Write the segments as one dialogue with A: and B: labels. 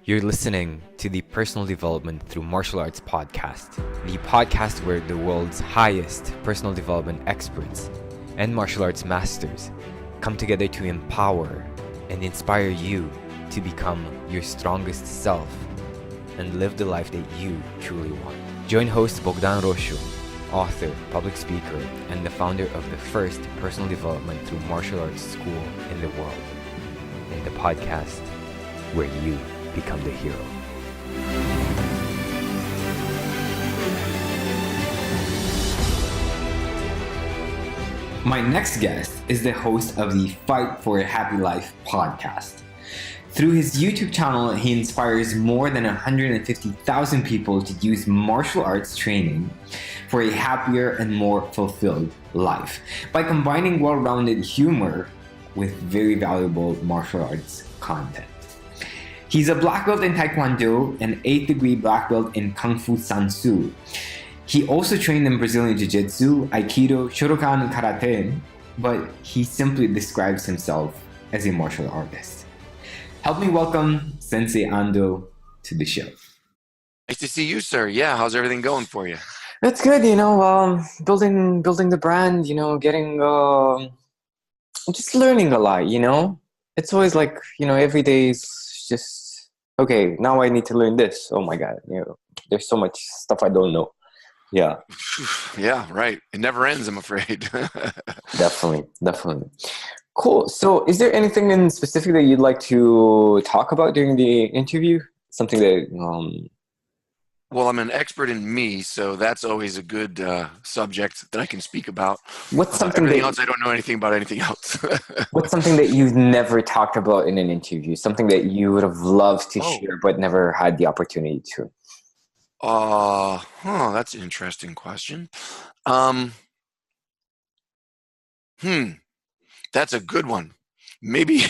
A: You're listening to the Personal Development Through Martial Arts podcast, the podcast where the world's highest personal development experts and martial arts masters come together to empower and inspire you to become your strongest self and live the life that you truly want. Join host Bogdan Rosu, author, public speaker, and the founder of the first personal development through martial arts school in the world, in the podcast where you become the hero. My next guest is the host of the Fight for a Happy Life podcast. Through his YouTube channel, he inspires more than 150,000 people to use martial arts training for a happier and more fulfilled life by combining well-rounded humor with very valuable martial arts content. He's a black belt in Taekwondo and 8th degree black belt in Kung Fu San Soo. He also trained in Brazilian Jiu Jitsu, Aikido, Shotokan Karate, but he simply describes himself as a martial artist. Help me welcome Sensei Ando to the show.
B: Nice to see you, sir. Yeah, how's everything going for you?
A: That's good, building the brand, getting, just learning a lot, It's always like, every day is just, okay, now I need to learn this. Oh my God, there's so much stuff I don't know. Yeah.
B: Yeah, right. It never ends, I'm afraid.
A: Definitely. Cool. So is there anything in specific that you'd like to talk about during the interview? Something that...
B: Well, I'm an expert in me, so that's always a good subject that I can speak about.
A: What's something
B: everything else, I don't know anything about anything else.
A: What's something that you've never talked about in an interview? Something that you would have loved to share but never had the opportunity to?
B: That's an interesting question. That's a good one. Maybe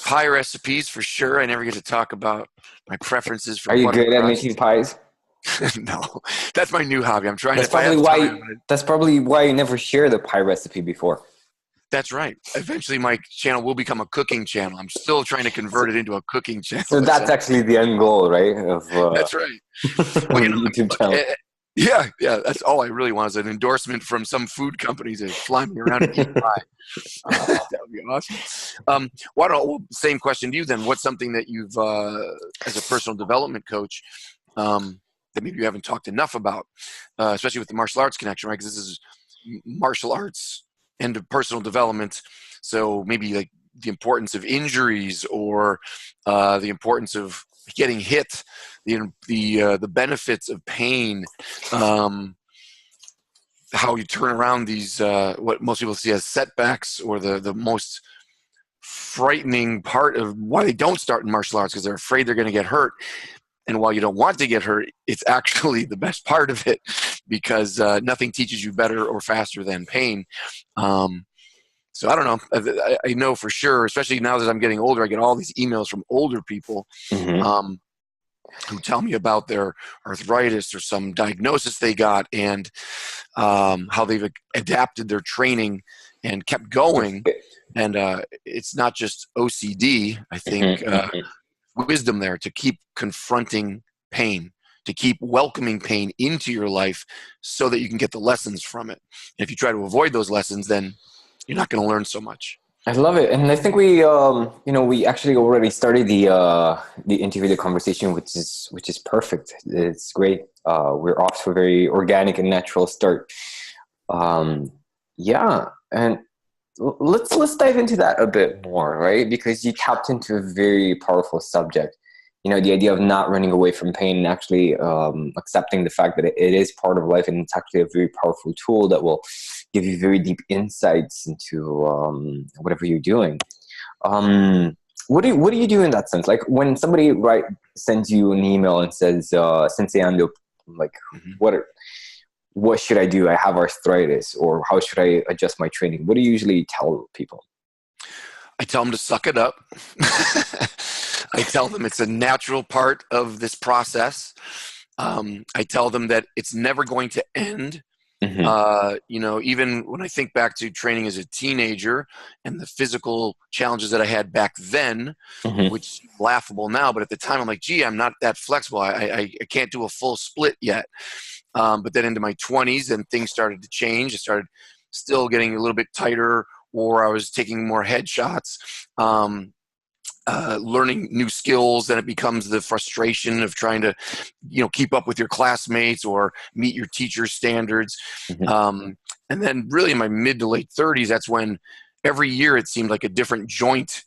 B: pie recipes for sure. I never get to talk about my preferences for.
A: Are you good at making pies?
B: No, that's my new hobby. I'm trying.
A: That's probably why you never shared the pie recipe before.
B: That's right. Eventually, my channel will become a cooking channel. I'm still trying to convert it into a cooking channel.
A: So that's actually the end goal, right?
B: That's right. Well,
A: YouTube channel.
B: Yeah. That's all I really want is an endorsement from some food companies that fly me around and eat pie. That would be awesome. Same question to you then. What's something that you've, as a personal development coach, that maybe you haven't talked enough about, especially with the martial arts connection, right? Because this is martial arts and personal development. So maybe like the importance of injuries or the importance of getting hit, the benefits of pain, how you turn around these what most people see as setbacks, or the most frightening part of why they don't start in martial arts, because they're afraid they're going to get hurt. And while you don't want to get hurt, it's actually the best part of it, because nothing teaches you better or faster than pain. So I don't know. I know for sure, especially now that I'm getting older, I get all these emails from older people who tell me about their arthritis or some diagnosis they got, and how they've adapted their training and kept going. And it's not just OCD, I think, wisdom there to keep confronting pain, to keep welcoming pain into your life so that you can get the lessons from it. And if you try to avoid those lessons, then you're not going to learn so much.
A: I love it. And I think we actually already started the interview, the conversation, which is perfect. It's great. We're off to a very organic and natural start. And let's dive into that a bit more, right? Because you tapped into a very powerful subject. The idea of not running away from pain and actually accepting the fact that it is part of life, and it's actually a very powerful tool that will give you very deep insights into whatever you're doing. What do you do in that sense? Like when somebody sends you an email and says, "Sensei Ando, what should I do? I have arthritis," or "How should I adjust my training?" What do you usually tell people?
B: I tell them to suck it up. I tell them it's a natural part of this process. I tell them that it's never going to end You know, even when I think back to training as a teenager and the physical challenges that I had back then, which seem laughable now, but at the time I'm like, gee, I'm not that flexible. I can't do a full split yet. But then into my 20s, and things started to change. I started still getting a little bit tighter, or I was taking more headshots. Learning new skills, then it becomes the frustration of trying to, you know, keep up with your classmates or meet your teacher's standards. And then really in my mid to late 30s, that's when every year it seemed like a different joint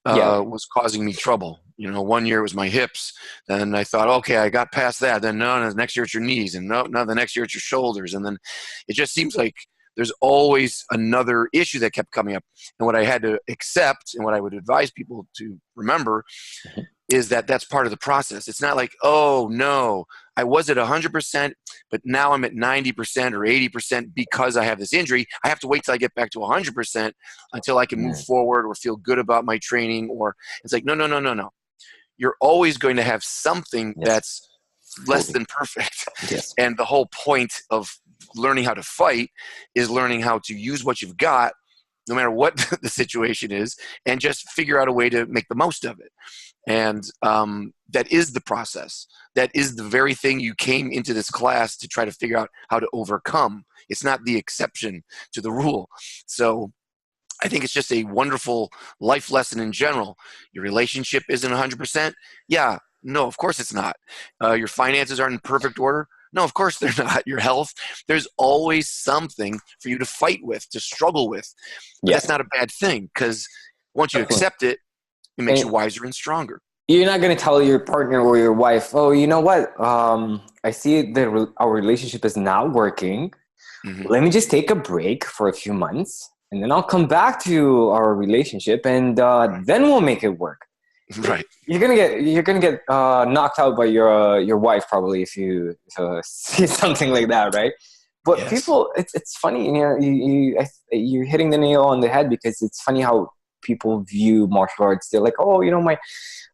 B: was causing me trouble. You know, one year it was my hips. Then I thought, okay, I got past that. Then no, the next year it's your knees, and no, the next year it's your shoulders. And then it just seems like there's always another issue that kept coming up. And what I had to accept, and what I would advise people to remember, is that that's part of the process. It's not like, oh no, I was at 100%, but now I'm at 90% or 80% because I have this injury. I have to wait till I get back to 100% until I can move forward or feel good about my training. Or it's like, no. You're always going to have something that's less than perfect. And the whole point of learning how to fight is learning how to use what you've got, no matter what the situation is, and just figure out a way to make the most of it. And that is the process. That is the very thing you came into this class to try to figure out how to overcome. It's not the exception to the rule. So I think it's just a wonderful life lesson in general. Your relationship isn't 100%. Yeah, no, of course it's not. Your finances aren't in perfect order. No, of course they're not. Your health, there's always something for you to fight with, to struggle with. But that's not a bad thing, because once you accept it, it makes you wiser and stronger.
A: You're not going to tell your partner or your wife, oh, you know what? I see that our relationship is not working. Let me just take a break for a few months, and then I'll come back to our relationship, and then we'll make it work.
B: Right.
A: You're gonna get knocked out by your wife probably if you see something like that, right? But people, it's funny, you know, you're hitting the nail on the head, because it's funny how people view martial arts. They're like, oh, you know,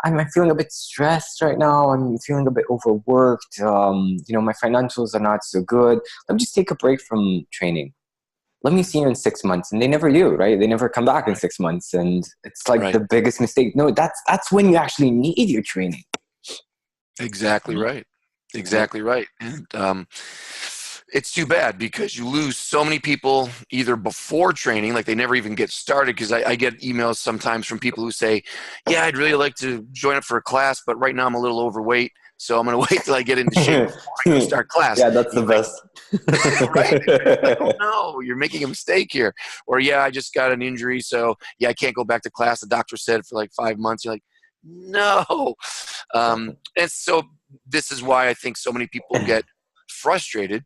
A: I'm feeling a bit stressed right now. I'm feeling a bit overworked. You know, my financials are not so good. Let me just take a break from training. Let me see you in 6 months. And they never do, right? They never come back in 6 months. And it's like the biggest mistake. No, that's when you actually need your training.
B: Exactly right. Exactly right. And it's too bad, because you lose so many people either before training, like they never even get started. Because I get emails sometimes from people who say, yeah, I'd really like to join up for a class, but right now I'm a little overweight, so I'm going to wait till I get into shape before I go start class.
A: Yeah, that's the best.
B: Right? Like, oh no, you're making a mistake here. Or yeah, I just got an injury, so yeah, I can't go back to class. The doctor said for like 5 months. You're like, no. And so this is why I think so many people get frustrated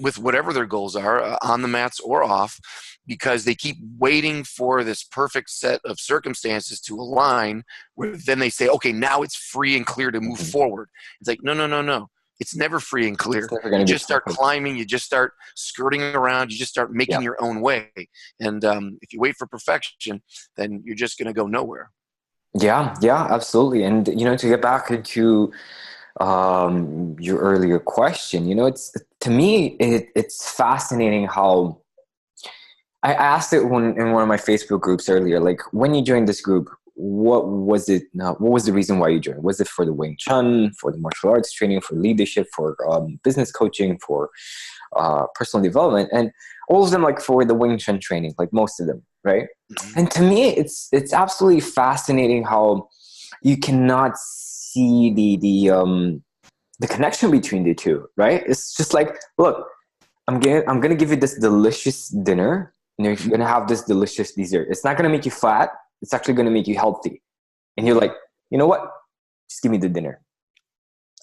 B: with whatever their goals are, on the mats or off, because they keep waiting for this perfect set of circumstances to align, where then they say, okay, now it's free and clear to move forward. It's like, no. It's never free and clear. You just start climbing, you just start skirting around, you just start making your own way. And if you wait for perfection, then you're just going to go nowhere.
A: Yeah, absolutely. And, you know, to get back into your earlier question, you know, it's, to me, it's fascinating how I asked it in one of my Facebook groups earlier, like, when you joined this group, what was it? What was the reason why you joined? Was it for the Wing Chun, for the martial arts training, for leadership, for business coaching, for personal development? And all of them, like, for the Wing Chun training, like most of them, right? And to me, it's absolutely fascinating how you cannot see the connection between the two, right? It's just like, look, I'm gonna give you this delicious dinner, and you're gonna have this delicious dessert. It's not gonna make you fat. It's actually gonna make you healthy. And you're like, you know what? Just give me the dinner.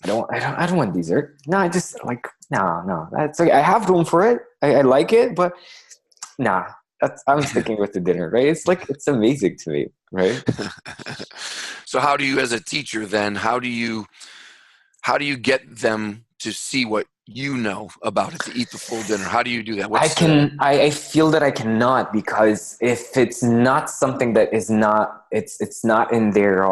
A: I don't want dessert. No, I just like, no. That's okay. I have room for it. I like it, but nah. I'm sticking with the dinner, right? It's like, it's amazing to me, right?
B: So how do you, as a teacher, then, how do you get them to see what you know about it, to eat the full dinner? How do you do that?
A: I feel that I cannot, because if it's not something that is not, it's not in their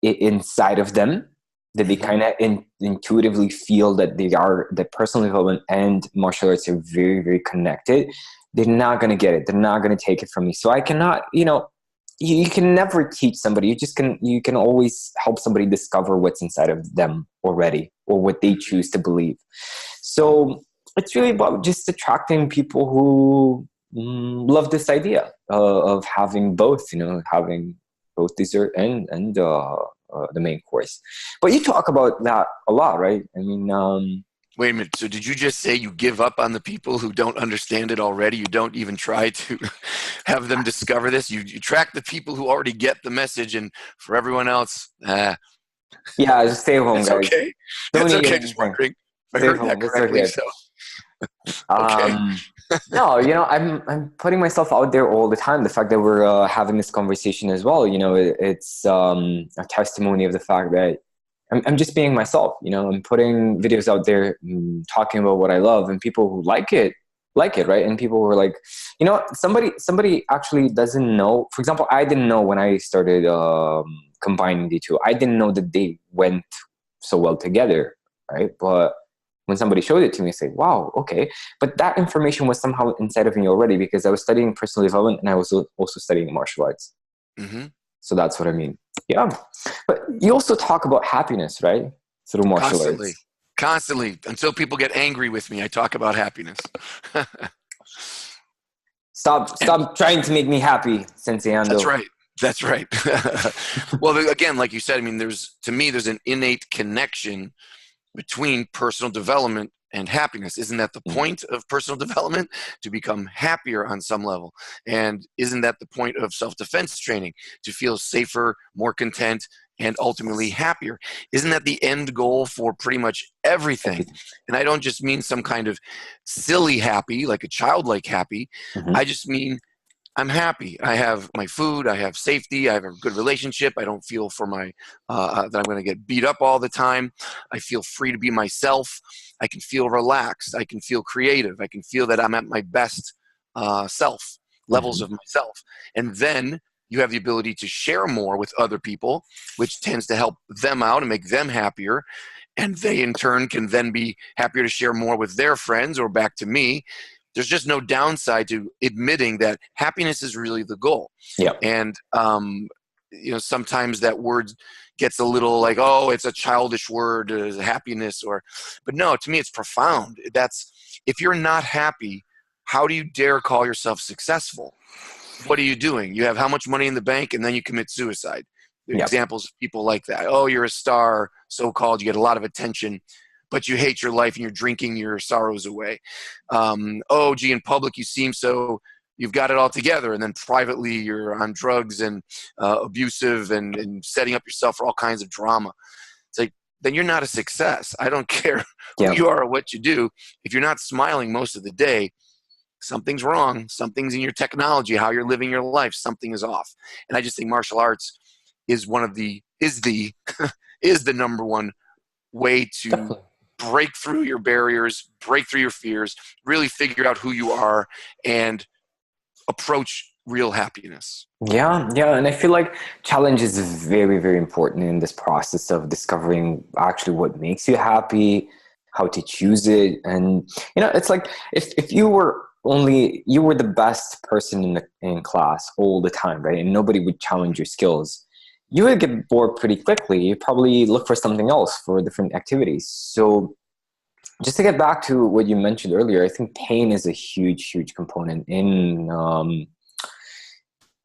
A: inside of them, that they kind of intuitively feel that that personal development and martial arts are very, very connected, they're not going to get it. They're not going to take it from me. So I cannot, you can never teach somebody. You can always help somebody discover what's inside of them already, or what they choose to believe. So it's really about just attracting people who love this idea of having both, having both dessert and the main course. But you talk about that a lot, right? I mean,
B: wait a minute. So did you just say you give up on the people who don't understand it already? You don't even try to have them discover this? You track the people who already get the message, and for everyone else,
A: yeah, just stay home,
B: it's
A: guys.
B: okay.
A: Don't
B: It's
A: need
B: okay.
A: anything.
B: Just wondering if I
A: Stay
B: heard
A: home.
B: that
A: It's
B: correctly.
A: okay.
B: So, okay.
A: No, I'm putting myself out there all the time. The fact that we're having this conversation as well, it's a testimony of the fact that I'm just being myself. I'm putting videos out there, talking about what I love, and people who like it, right? And people who are like, somebody actually doesn't know. For example, I didn't know when I started combining the two. I didn't know that they went so well together, right? But when somebody showed it to me, I say, wow, okay. But that information was somehow inside of me already, because I was studying personal development and I was also studying martial arts.
B: Mm-hmm.
A: So that's what I mean. Yeah. But you also talk about happiness, right? Through martial arts.
B: Constantly. Until people get angry with me, I talk about happiness.
A: Stop trying to make me happy, Sensei Ando.
B: That's right. Well, again, like you said, I mean, there's an innate connection between personal development and happiness. Isn't that the point of personal development? To become happier on some level. And isn't that the point of self-defense training? To feel safer, more content, and ultimately happier. Isn't that the end goal for pretty much everything? And I don't just mean some kind of silly happy, like a childlike happy.
A: Mm-hmm.
B: I just mean I'm happy. I have my food. I have safety. I have a good relationship. I don't feel that I'm going to get beat up all the time. I feel free to be myself. I can feel relaxed. I can feel creative. I can feel that I'm at my best self, levels of myself. And then you have the ability to share more with other people, which tends to help them out and make them happier. And they, in turn, can then be happier to share more with their friends or back to me. There's just no downside to admitting that happiness is really the goal.
A: Yeah.
B: And, sometimes that word gets a little like, oh, it's a childish word, happiness, but no, to me, it's profound. If you're not happy, how do you dare call yourself successful? What are you doing? You have how much money in the bank, and then you commit suicide. There are examples of people like that. Oh, you're a star, so-called, you get a lot of attention, but you hate your life and you're drinking your sorrows away. In public you seem so, you've got it all together, and then privately you're on drugs and abusive and setting up yourself for all kinds of drama. It's like, then you're not a success. I don't care who you are or what you do. If you're not smiling most of the day, something's wrong. Something's in your technology, how you're living your life. Something is off. And I just think martial arts is the number one way to
A: Definitely.
B: break through your barriers, break through your fears, really figure out who you are, and approach real happiness.
A: Yeah, and I feel like challenge is very, very important in this process of discovering actually what makes you happy, how to choose it. And it's like if you were the best person in class all the time, right? And nobody would challenge your skills, you would get bored pretty quickly. You probably look for something else, for different activities. So just to get back to what you mentioned earlier, I think pain is a huge, huge component in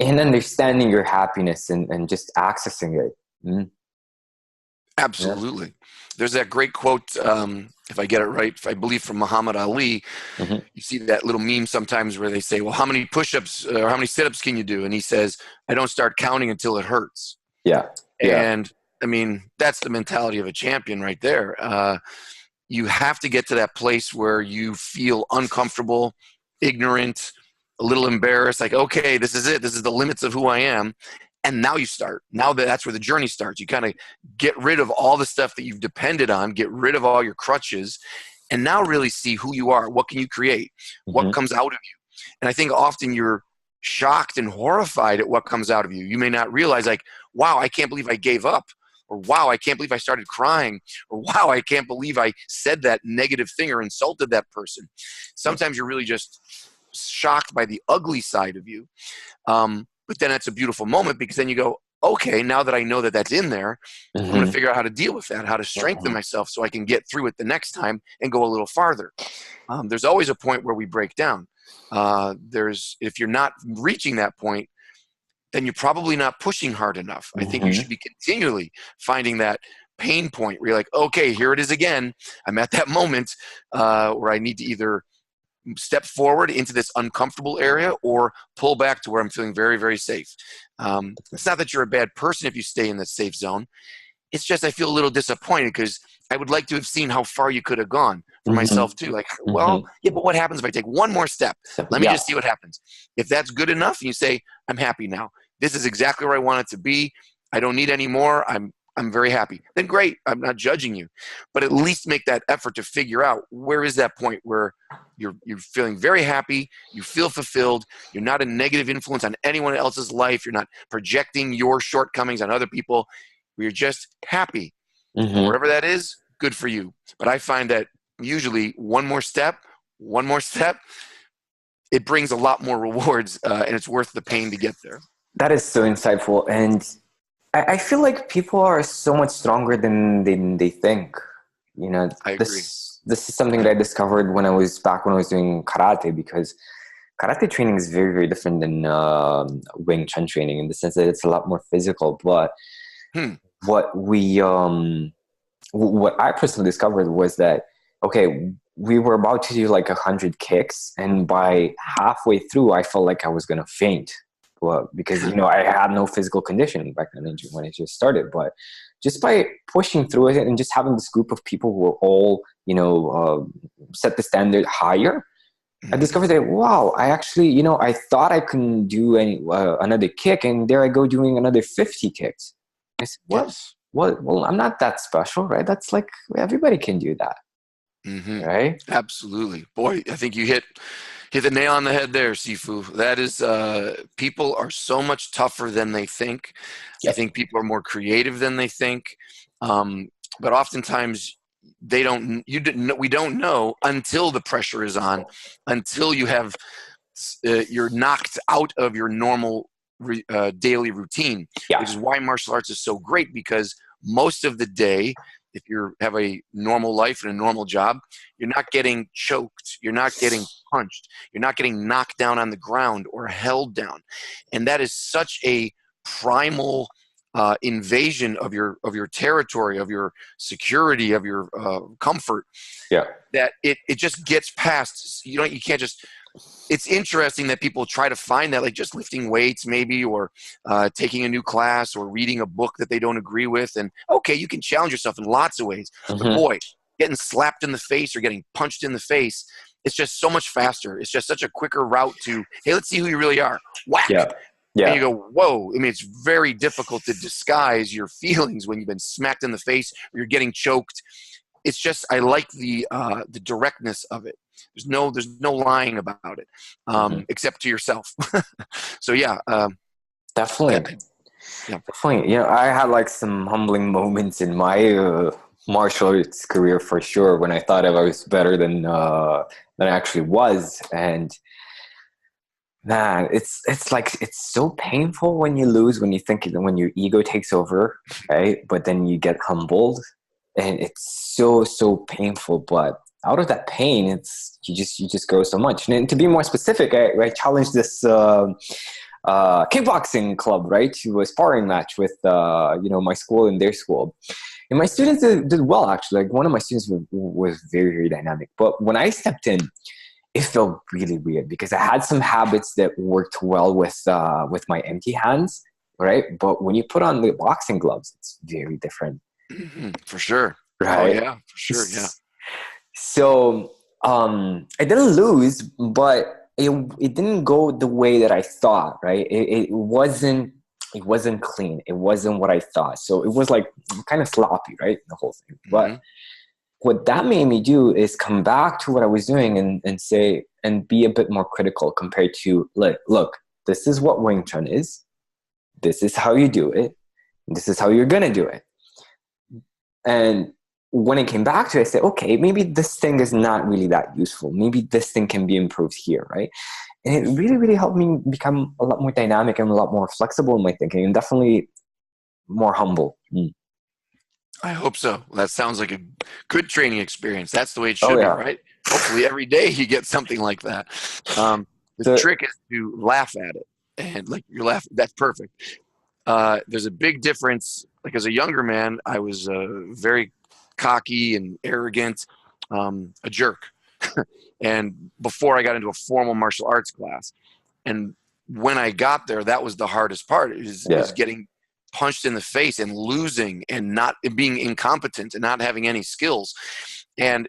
A: understanding your happiness and just accessing it.
B: Absolutely. Yeah. There's that great quote, if I get it right, I believe from Muhammad Ali. Mm-hmm. You see that little meme sometimes where they say, well, how many push-ups or how many sit-ups can you do? And he says, I don't start counting until it hurts.
A: Yeah.
B: And I mean, that's the mentality of a champion right there. You have to get to that place where you feel uncomfortable, ignorant, a little embarrassed, like, okay, this is it. This is the limits of who I am. And now you start. Now that's where the journey starts. You kind of get rid of all the stuff that you've depended on, get rid of all your crutches, and now really see who you are. What can you create? Mm-hmm. What comes out of you? And I think often you're shocked and horrified at what comes out of you. You may not realize, like, wow, I can't believe I gave up. or wow, I can't believe I started crying, or wow, I can't believe I said that negative thing or insulted that person. Sometimes you're really just shocked by the ugly side of you. But then it's a beautiful moment because then you go, okay, now that I know that that's in there, I'm going to figure out how to deal with that, how to strengthen myself so I can get through it the next time and go a little farther. There's always a point where we break down. If you're not reaching that point, then you're probably not pushing hard enough. I think you should be continually finding that pain point where you're like, okay, here it is again. I'm at that moment where I need to either step forward into this uncomfortable area or pull back to where I'm feeling very, very safe. It's not that you're a bad person if you stay in the safe zone. It's just I feel a little disappointed because I would like to have seen how far you could have gone for myself too. Like, well, yeah, but what happens if I take one more step? Let me just see what happens. If that's good enough, and you say, I'm happy now. This is exactly where I want it to be. I don't need any more. I'm very happy. Then great. I'm not judging you. But at least make that effort to figure out where is that point where you're feeling very happy, you feel fulfilled, you're not a negative influence on anyone else's life, you're not projecting your shortcomings on other people, you're just happy. Wherever that is, good for you. But I find that usually one more step, it brings a lot more rewards, and it's worth the pain to get there.
A: That is so insightful. And I feel like people are so much stronger than they think. You know,
B: I agree.
A: This is something that I discovered when I was doing karate, because karate training is very, very different than Wing Chun training in the sense that it's a lot more physical. But what I personally discovered was that, okay, we were about to do like 100 kicks, and by halfway through, I felt like I was going to faint. Well, because, you know, I had no physical conditioning back then when it just started. But just by pushing through it and just having this group of people who were all, you know, set the standard higher, I discovered that, wow, I actually, you know, I thought I couldn't do another kick, and there I go doing another 50 kicks. I said, well, I'm not that special, right? That's like, everybody can do that. Right?
B: Absolutely. Boy, I think you hit the nail on the head there, Sifu. That is, people are so much tougher than they think. I think people are more creative than they think. But oftentimes we don't know until the pressure is on, until you have, you're knocked out of your normal daily routine, which is why martial arts is so great, because most of the day, if you have a normal life and a normal job, you're not getting choked, you're not getting punched, you're not getting knocked down on the ground or held down. And that is such a primal invasion of your territory, of your security, of your comfort, that it just gets past. You can't just. It's interesting that people try to find that, like just lifting weights maybe, or taking a new class, or reading a book that they don't agree with. And okay, you can challenge yourself in lots of ways. But boy, getting slapped in the face or getting punched in the face, it's just so much faster. It's just such a quicker route to, hey, let's see who you really are. Whack. And you go, whoa. I mean, it's very difficult to disguise your feelings when you've been smacked in the face or you're getting choked. It's just, I like the directness of it. There's no lying about it, except to yourself. So
A: definitely. Definitely. You know, I had like some humbling moments in my martial arts career for sure, when I thought I was better than I actually was. And man, it's like, it's so painful when you lose, when when your ego takes over, right? But then you get humbled, and it's so painful. But out of that pain, it's you just grow so much. And to be more specific, I challenged this kickboxing club, right, to a sparring match with my school and their school. And my students did well, actually. Like, one of my students was very, very dynamic. But when I stepped in, it felt really weird, because I had some habits that worked well with my empty hands, right? But when you put on the boxing gloves, it's very different.
B: For sure.
A: Right?
B: Oh yeah, for sure. Yeah.
A: So I didn't lose, but it didn't go the way that I thought, right? It wasn't clean. It wasn't what I thought. So it was like kind of sloppy, right? The whole thing. But what that made me do is come back to what I was doing and say, and be a bit more critical compared to, look, this is what Wing Chun is. This is how you do it. This is how you're going to do it. And when it came back to it, I said, okay, maybe this thing is not really that useful. Maybe this thing can be improved here, right? And it really, really helped me become a lot more dynamic and a lot more flexible in my thinking, and definitely more humble.
B: I hope so. That sounds like a good training experience. That's the way it
A: Oh
B: should be,
A: yeah.
B: right? Hopefully every day you get something like that. The
A: So,
B: trick is to laugh at it. And like you're laughing, that's perfect. There's a big difference. Like as a younger man, I was very cocky and arrogant, a jerk. And before I got into a formal martial arts class, and when I got there, that was the hardest part
A: yeah.
B: is getting punched in the face and losing and not being incompetent and not having any skills. And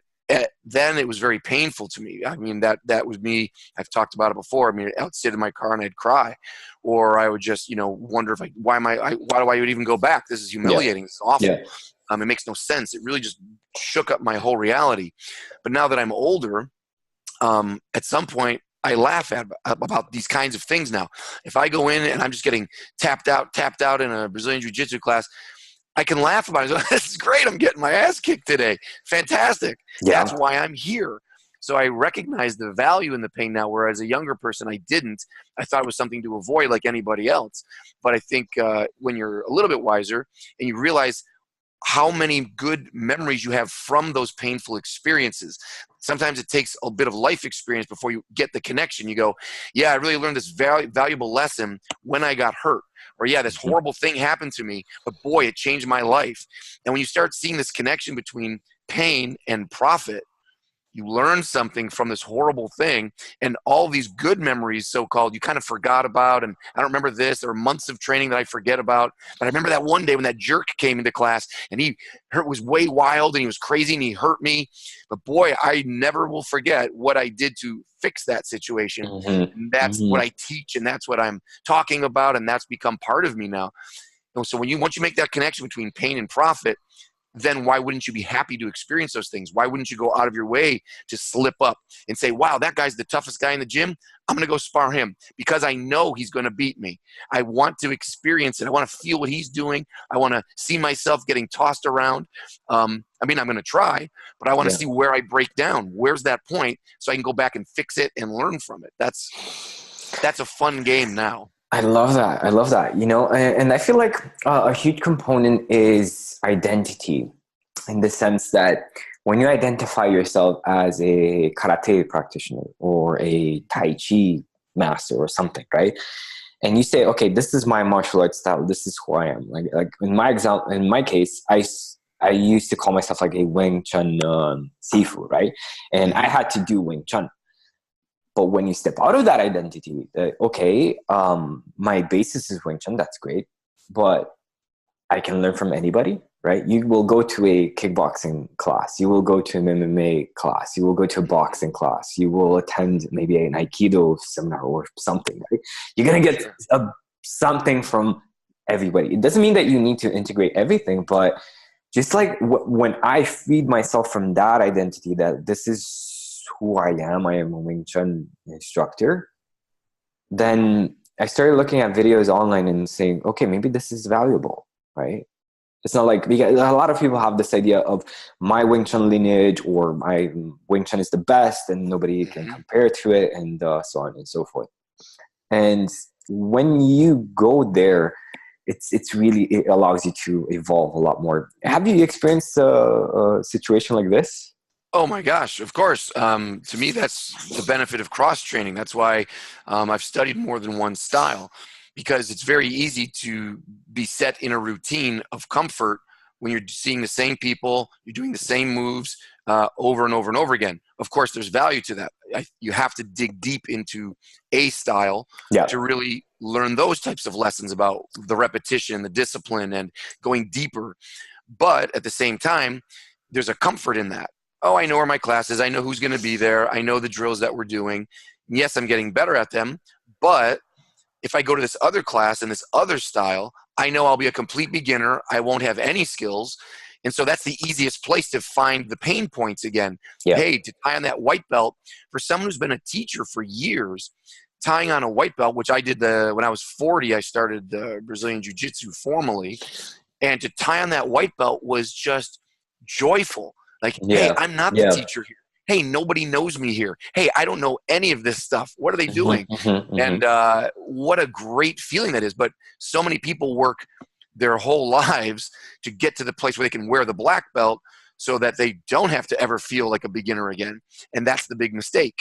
B: then it was very painful to me. I mean, that was me. I've talked about it before. I mean, I'd sit in my car and I'd cry, or I would just, wonder if why do I even go back? This is humiliating. This is awful.
A: Yeah.
B: It makes no sense. It really just shook up my whole reality. But now that I'm older, at some point, I laugh about these kinds of things now. If I go in and I'm just getting tapped out in a Brazilian Jiu Jitsu class, I can laugh about it. This is great. I'm getting my ass kicked today. Fantastic.
A: Yeah.
B: That's why I'm here. So I recognize the value in the pain now, whereas a younger person, I didn't. I thought it was something to avoid like anybody else. But I think when you're a little bit wiser and you realize how many good memories you have from those painful experiences. Sometimes it takes a bit of life experience before you get the connection. You go, yeah, I really learned this valuable lesson when I got hurt. Or yeah, this horrible thing happened to me, but boy, it changed my life. And when you start seeing this connection between pain and profit, you learn something from this horrible thing, and all these good memories, so-called, you kind of forgot about. And I don't remember this. There were months of training that I forget about. But I remember that one day when that jerk came into class, and he was way wild, and he was crazy, and he hurt me. But boy, I never will forget what I did to fix that situation. And that's what I teach, and that's what I'm talking about, and that's become part of me now. And so once you make that connection between pain and profit, then why wouldn't you be happy to experience those things? Why wouldn't you go out of your way to slip up and say, wow, that guy's the toughest guy in the gym. I'm going to go spar him because I know he's going to beat me. I want to experience it. I want to feel what he's doing. I want to see myself getting tossed around. I'm going to try, but I want to see where I break down. Where's that point so I can go back and fix it and learn from it. That's a fun game now.
A: I love that. And I feel like a huge component is identity, in the sense that when you identify yourself as a karate practitioner or a tai chi master or something, right? And you say, okay, this is my martial arts style. This is who I am. Like in my case, I used to call myself like a Wing Chun Sifu, right? And I had to do Wing Chun. But when you step out of that identity, my basis is Wing Chun, that's great, but I can learn from anybody, right? You will go to a kickboxing class, you will go to an MMA class, you will go to a boxing class, you will attend maybe an Aikido seminar or something, right? You're going to get something from everybody. It doesn't mean that you need to integrate everything, but just like when I feed myself from that identity, that this is who I am a Wing Chun instructor, then I started looking at videos online and saying, okay, maybe this is valuable, right? It's not like, because a lot of people have this idea of my Wing Chun lineage or my Wing Chun is the best and nobody can compare to it, and so on and so forth. And when you go there, it allows you to evolve a lot more. Have you experienced a situation like this?
B: Oh my gosh, of course. To me, that's the benefit of cross-training. That's why I've studied more than one style, because it's very easy to be set in a routine of comfort when you're seeing the same people, you're doing the same moves over and over and over again. Of course, there's value to that. You have to dig deep into a style to really learn those types of lessons about the repetition, the discipline, and going deeper. But at the same time, there's a comfort in that. Oh, I know where my class is. I know who's going to be there. I know the drills that we're doing. Yes, I'm getting better at them. But if I go to this other class and this other style, I know I'll be a complete beginner. I won't have any skills. And so that's the easiest place to find the pain points again.
A: Yeah.
B: Hey, to tie on that white belt, for someone who's been a teacher for years, tying on a white belt, which I did when I was 40, I started Brazilian Jiu Jitsu formally. And to tie on that white belt was just joyful. Like, hey,
A: Yeah.
B: I'm not the
A: Yeah.
B: teacher here. Hey, nobody knows me here. Hey, I don't know any of this stuff. What are they doing? And what a great feeling that is. But so many people work their whole lives to get to the place where they can wear the black belt so that they don't have to ever feel like a beginner again. And that's the big mistake.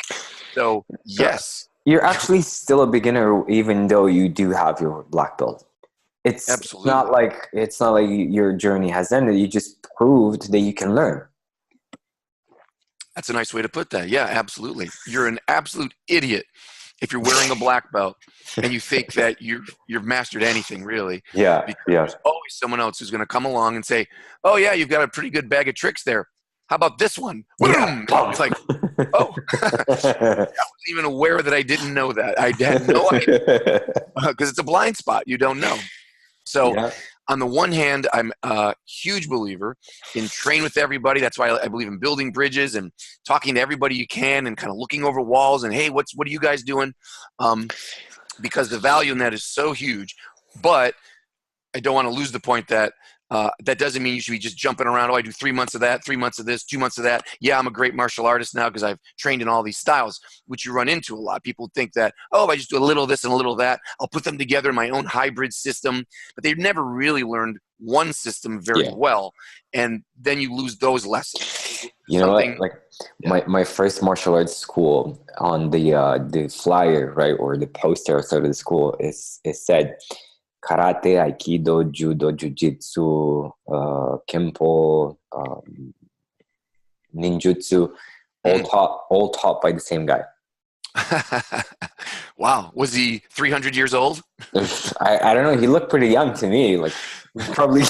B: So, yes.
A: You're actually still a beginner even though you do have your black belt. It's
B: Absolutely.
A: it's not like your journey has ended. You just proved that you can learn.
B: That's a nice way to put that. Yeah, absolutely. You're an absolute idiot if you're wearing a black belt and you think that you've mastered anything, really.
A: Yeah,
B: Because
A: yeah.
B: there's always someone else who's going to come along and say, "Oh yeah, you've got a pretty good bag of tricks there. How about this one?"
A: Yeah.
B: Boom! It's like, oh, I wasn't even aware that I didn't know that. I had no idea because it's a blind spot. You don't know. So,
A: Yeah.
B: on the one hand, I'm a huge believer in train with everybody. That's why I believe in building bridges and talking to everybody you can and kind of looking over walls and, hey, what are you guys doing? Because the value in that is so huge. But I don't want to lose the point that that doesn't mean you should be just jumping around. Oh, I do 3 months of that, 3 months of this, 2 months of that. Yeah, I'm a great martial artist now because I've trained in all these styles, which you run into a lot. People think that, oh, if I just do a little of this and a little of that, I'll put them together in my own hybrid system. But they've never really learned one system very well. And then you lose those lessons.
A: You know what? Like my first martial arts school, on the flyer, right, or the poster outside of the school, it said karate, aikido, judo, jiu-jitsu, kempo, ninjutsu, all taught by the same guy.
B: Wow. Was he 300 years old?
A: I don't know. He looked pretty young to me. Like, probably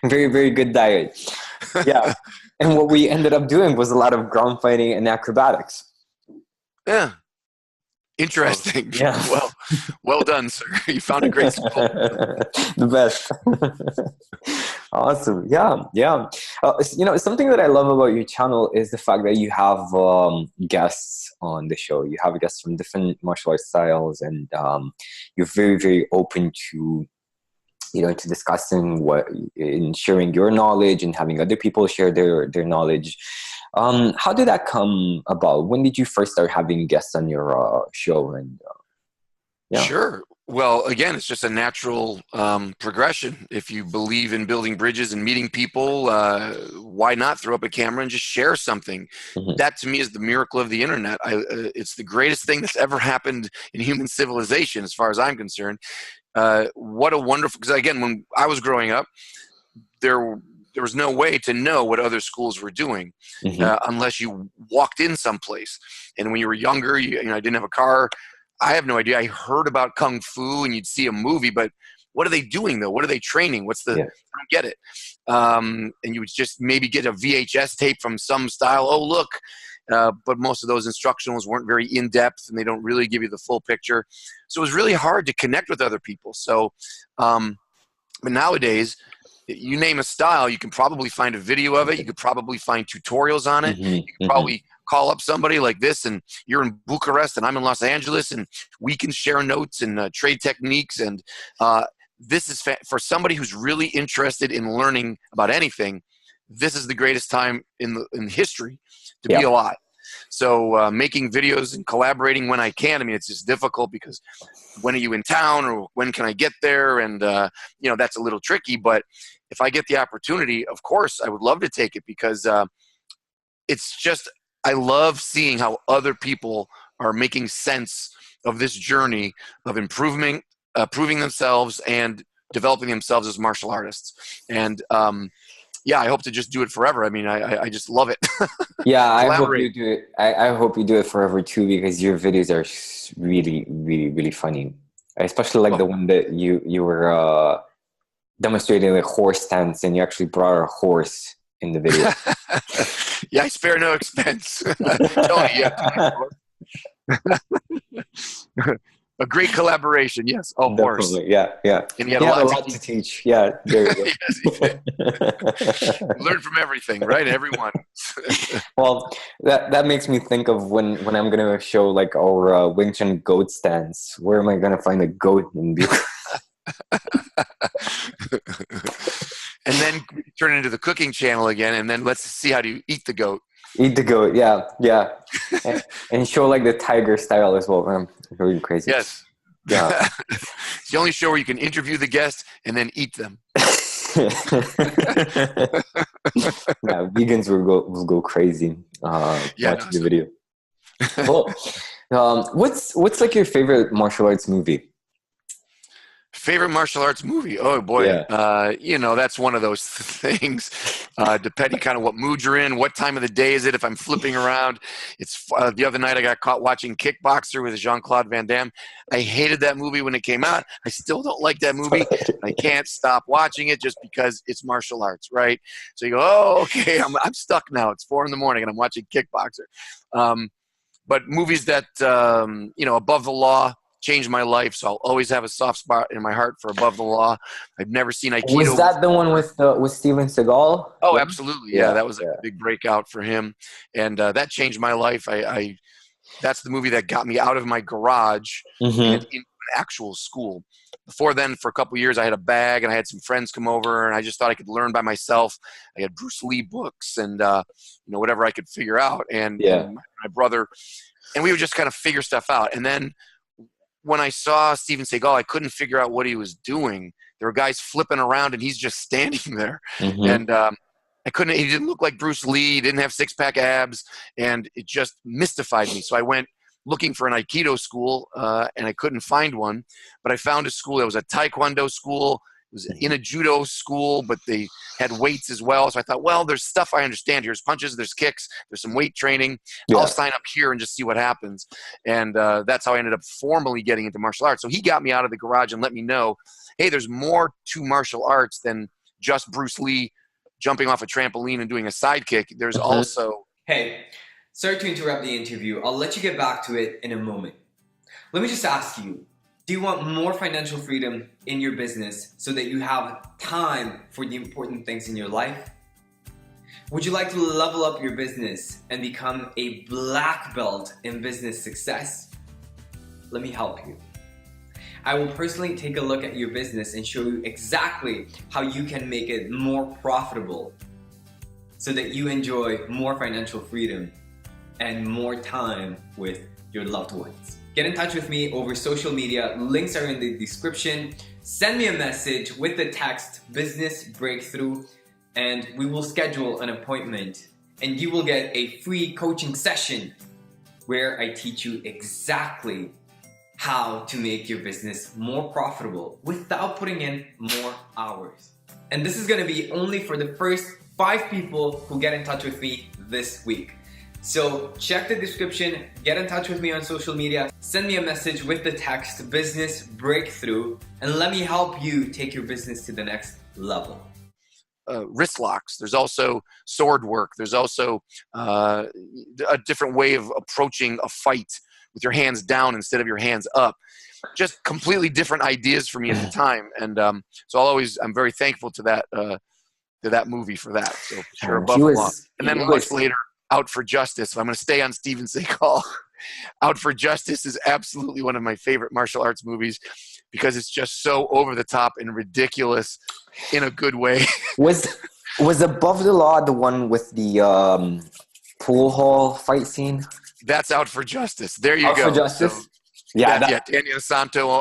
A: very, very good diet. Yeah. And what we ended up doing was a lot of ground fighting and acrobatics.
B: Yeah. Interesting.
A: Yeah.
B: Well done, sir. You found a great school.
A: The best. Awesome. Yeah. Yeah. Something that I love about your channel is the fact that you have guests on the show. You have guests from different martial arts styles, and you're very, very open to, to discussing and sharing your knowledge and having other people share their knowledge. How did that come about? When did you first start having guests on your show? And
B: Sure. Well, again, it's just a natural progression. If you believe in building bridges and meeting people, why not throw up a camera and just share something? That to me is the miracle of the internet. It's the greatest thing that's ever happened in human civilization, as far as I'm concerned. What a wonderful, because again, when I was growing up, there was no way to know what other schools were doing unless you walked in someplace. And when you were younger, I didn't have a car. I have no idea. I heard about Kung Fu and you'd see a movie, but what are they doing though? What are they training? I don't get it. And you would just maybe get a VHS tape from some style. Oh, look. But most of those instructionals weren't very in-depth and they don't really give you the full picture. So it was really hard to connect with other people. So, but nowadays, you name a style, you can probably find a video of it. You could probably find tutorials on it. You could probably call up somebody like this, and you're in Bucharest and I'm in Los Angeles, and we can share notes and trade techniques. And this is for somebody who's really interested in learning about anything. This is the greatest time in history to be alive. So making videos and collaborating when I can. I mean, it's just difficult because when are you in town or when can I get there? And, that's a little tricky. But if I get the opportunity, of course, I would love to take it because it's just, I love seeing how other people are making sense of this journey of improving themselves and developing themselves as martial artists. And I hope to just do it forever. I mean, I just love it.
A: Yeah, I hope you do it. I hope you do it forever too, because your videos are really, really, really funny. I especially like the one that you were demonstrating the horse stance, and you actually brought a horse in the video.
B: Yeah, I spare no expense. Tony, yeah. A great collaboration, yes. Oh, horse.
A: Yeah.
B: And he had a lot
A: to teach. Yeah, there you go.
B: Yes, he did. Learn from everything, right? Everyone.
A: Well, that makes me think of when I'm going to show like our Wing Chun goat stance. Where am I going to find a goat in the
B: and then turn it into the cooking channel again, and then let's see how to eat the goat.
A: Eat the goat, yeah. and show like the tiger style as well, man. Really crazy.
B: Yes.
A: Yeah.
B: It's the only show where you can interview the guests and then eat them.
A: Yeah, vegans will go crazy watching the video. Well, what's like your favorite martial arts movie?
B: Favorite martial arts movie? Oh boy,
A: Yeah.
B: That's one of those things. Depending kind of what mood you're in, what time of the day is it? If I'm flipping around, it's the other night I got caught watching Kickboxer with Jean-Claude Van Damme. I hated that movie when it came out. I still don't like that movie. I can't stop watching it just because it's martial arts, right? So you go, oh, okay, I'm stuck now. It's 4 a.m. and I'm watching Kickboxer. But movies that Above the Law changed my life, so I'll always have a soft spot in my heart for Above the Law. I've never seen Aikido.
A: Was that the one with Steven Seagal?
B: Oh, absolutely. Yeah, that was a big breakout for him, and that changed my life. That's the movie that got me out of my garage and into an actual school. Before then, for a couple of years, I had a bag and I had some friends come over, and I just thought I could learn by myself. I had Bruce Lee books and whatever I could figure out, and my brother, and we would just kind of figure stuff out. And then when I saw Steven Seagal, I couldn't figure out what he was doing. There were guys flipping around, and he's just standing there. And I couldn't. He didn't look like Bruce Lee. He didn't have six-pack abs, and it just mystified me. So I went looking for an Aikido school, and I couldn't find one. But I found a school. It was a Taekwondo school. It was in a judo school, but they had weights as well. So I thought, well, there's stuff I understand. There's punches, there's kicks, there's some weight training. I'll sign up here and just see what happens. And that's how I ended up formally getting into martial arts. So he got me out of the garage and let me know, hey, there's more to martial arts than just Bruce Lee jumping off a trampoline and doing a side kick. There's also...
A: Hey, sorry to interrupt the interview. I'll let you get back to it in a moment. Let me just ask you, do you want more financial freedom in your business so that you have time for the important things in your life? Would you like to level up your business and become a black belt in business success? Let me help you. I will personally take a look at your business and show you exactly how you can make it more profitable so that you enjoy more financial freedom and more time with your loved ones. Get in touch with me over social media. Links are in the description. Send me a message with the text Business Breakthrough, and we will schedule an appointment, and you will get a free coaching session where I teach you exactly how to make your business more profitable without putting in more hours. And this is going to be only for the first 5 people who get in touch with me this week. So check the description, get in touch with me on social media, send me a message with the text Business Breakthrough, and let me help you take your business to the next level.
B: Wrist locks. There's also sword work. There's also a different way of approaching a fight with your hands down instead of your hands up. Just completely different ideas for me at the time. And so I'm very thankful to that movie for that. So sure, Above the Law. And then much later, Out for Justice. I'm going to stay on Steven Seagal. Out for Justice is absolutely one of my favorite martial arts movies because it's just so over the top and ridiculous in a good way.
A: Was Above the Law the one with the pool hall fight scene?
B: That's Out for Justice. There you go.
A: Out for Justice?
B: So,
A: yeah.
B: Daniel Santo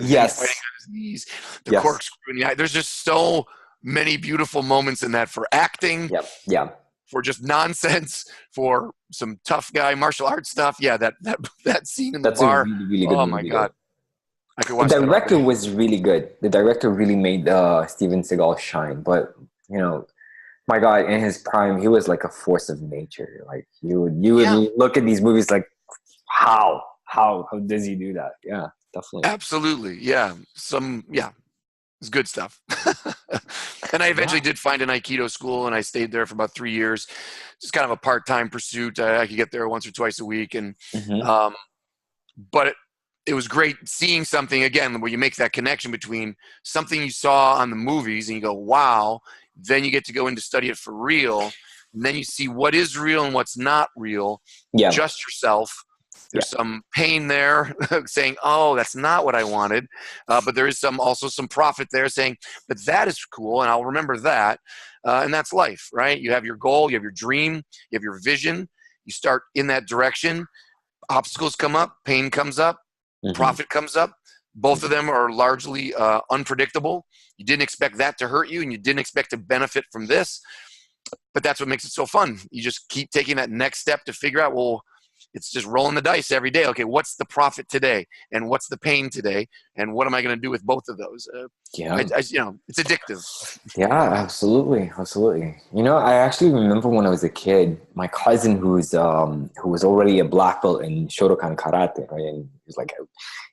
A: yes.
B: fighting on his knees. The corkscrew. Yeah, there's just so many beautiful moments in that for acting.
A: Yeah.
B: For just nonsense, for some tough guy martial arts stuff. Yeah, that scene in the bar.
A: That's a really, really good movie.
B: My God. I could watch
A: the director was really good. The director really made Steven Seagal shine. But, my God, in his prime, he was like a force of nature. Like you would look at these movies like, how does he do that? Yeah, definitely.
B: Absolutely. Yeah. It's good stuff. And I eventually did find an Aikido school, and I stayed there for about 3 years. Just kind of a part-time pursuit. I could get there once or twice a week. And but it was great seeing something, again, where you make that connection between something you saw on the movies and you go, wow. Then you get to go in to study it for real. And then you see what is real and what's not real. Just yourself.
A: Yeah.
B: There's some pain there saying, oh, that's not what I wanted. But there is also some profit there saying, but that is cool, and I'll remember that. And that's life, right? You have your goal, you have your dream, you have your vision. You start in that direction. Obstacles come up, pain comes up, profit comes up. Both of them are largely unpredictable. You didn't expect that to hurt you, and you didn't expect to benefit from this. But that's what makes it so fun. You just keep taking that next step to figure out, well, it's just rolling the dice every day. Okay, what's the profit today? And what's the pain today? And what am I going to do with both of those? It's addictive.
A: Yeah, absolutely, absolutely. I actually remember when I was a kid, my cousin who was already a black belt in Shotokan Karate, right? And he was like,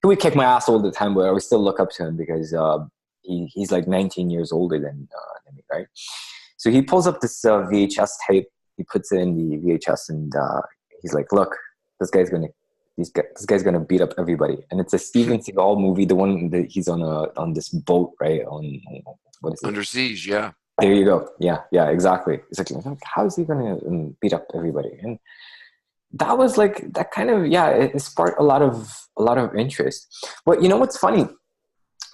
A: he would kick my ass all the time, but I would still look up to him because he's like 19 years older than me, right? So he pulls up this VHS tape, he puts it in the VHS, and he's like, "Look, this guy's gonna beat up everybody." And it's a Steven Seagal movie, the one that he's on this boat, right? On what is it?
B: Under Siege, yeah.
A: There you go. Yeah, exactly. It's like, how is he gonna beat up everybody? And that was like that kind of it sparked a lot of interest. But what's funny?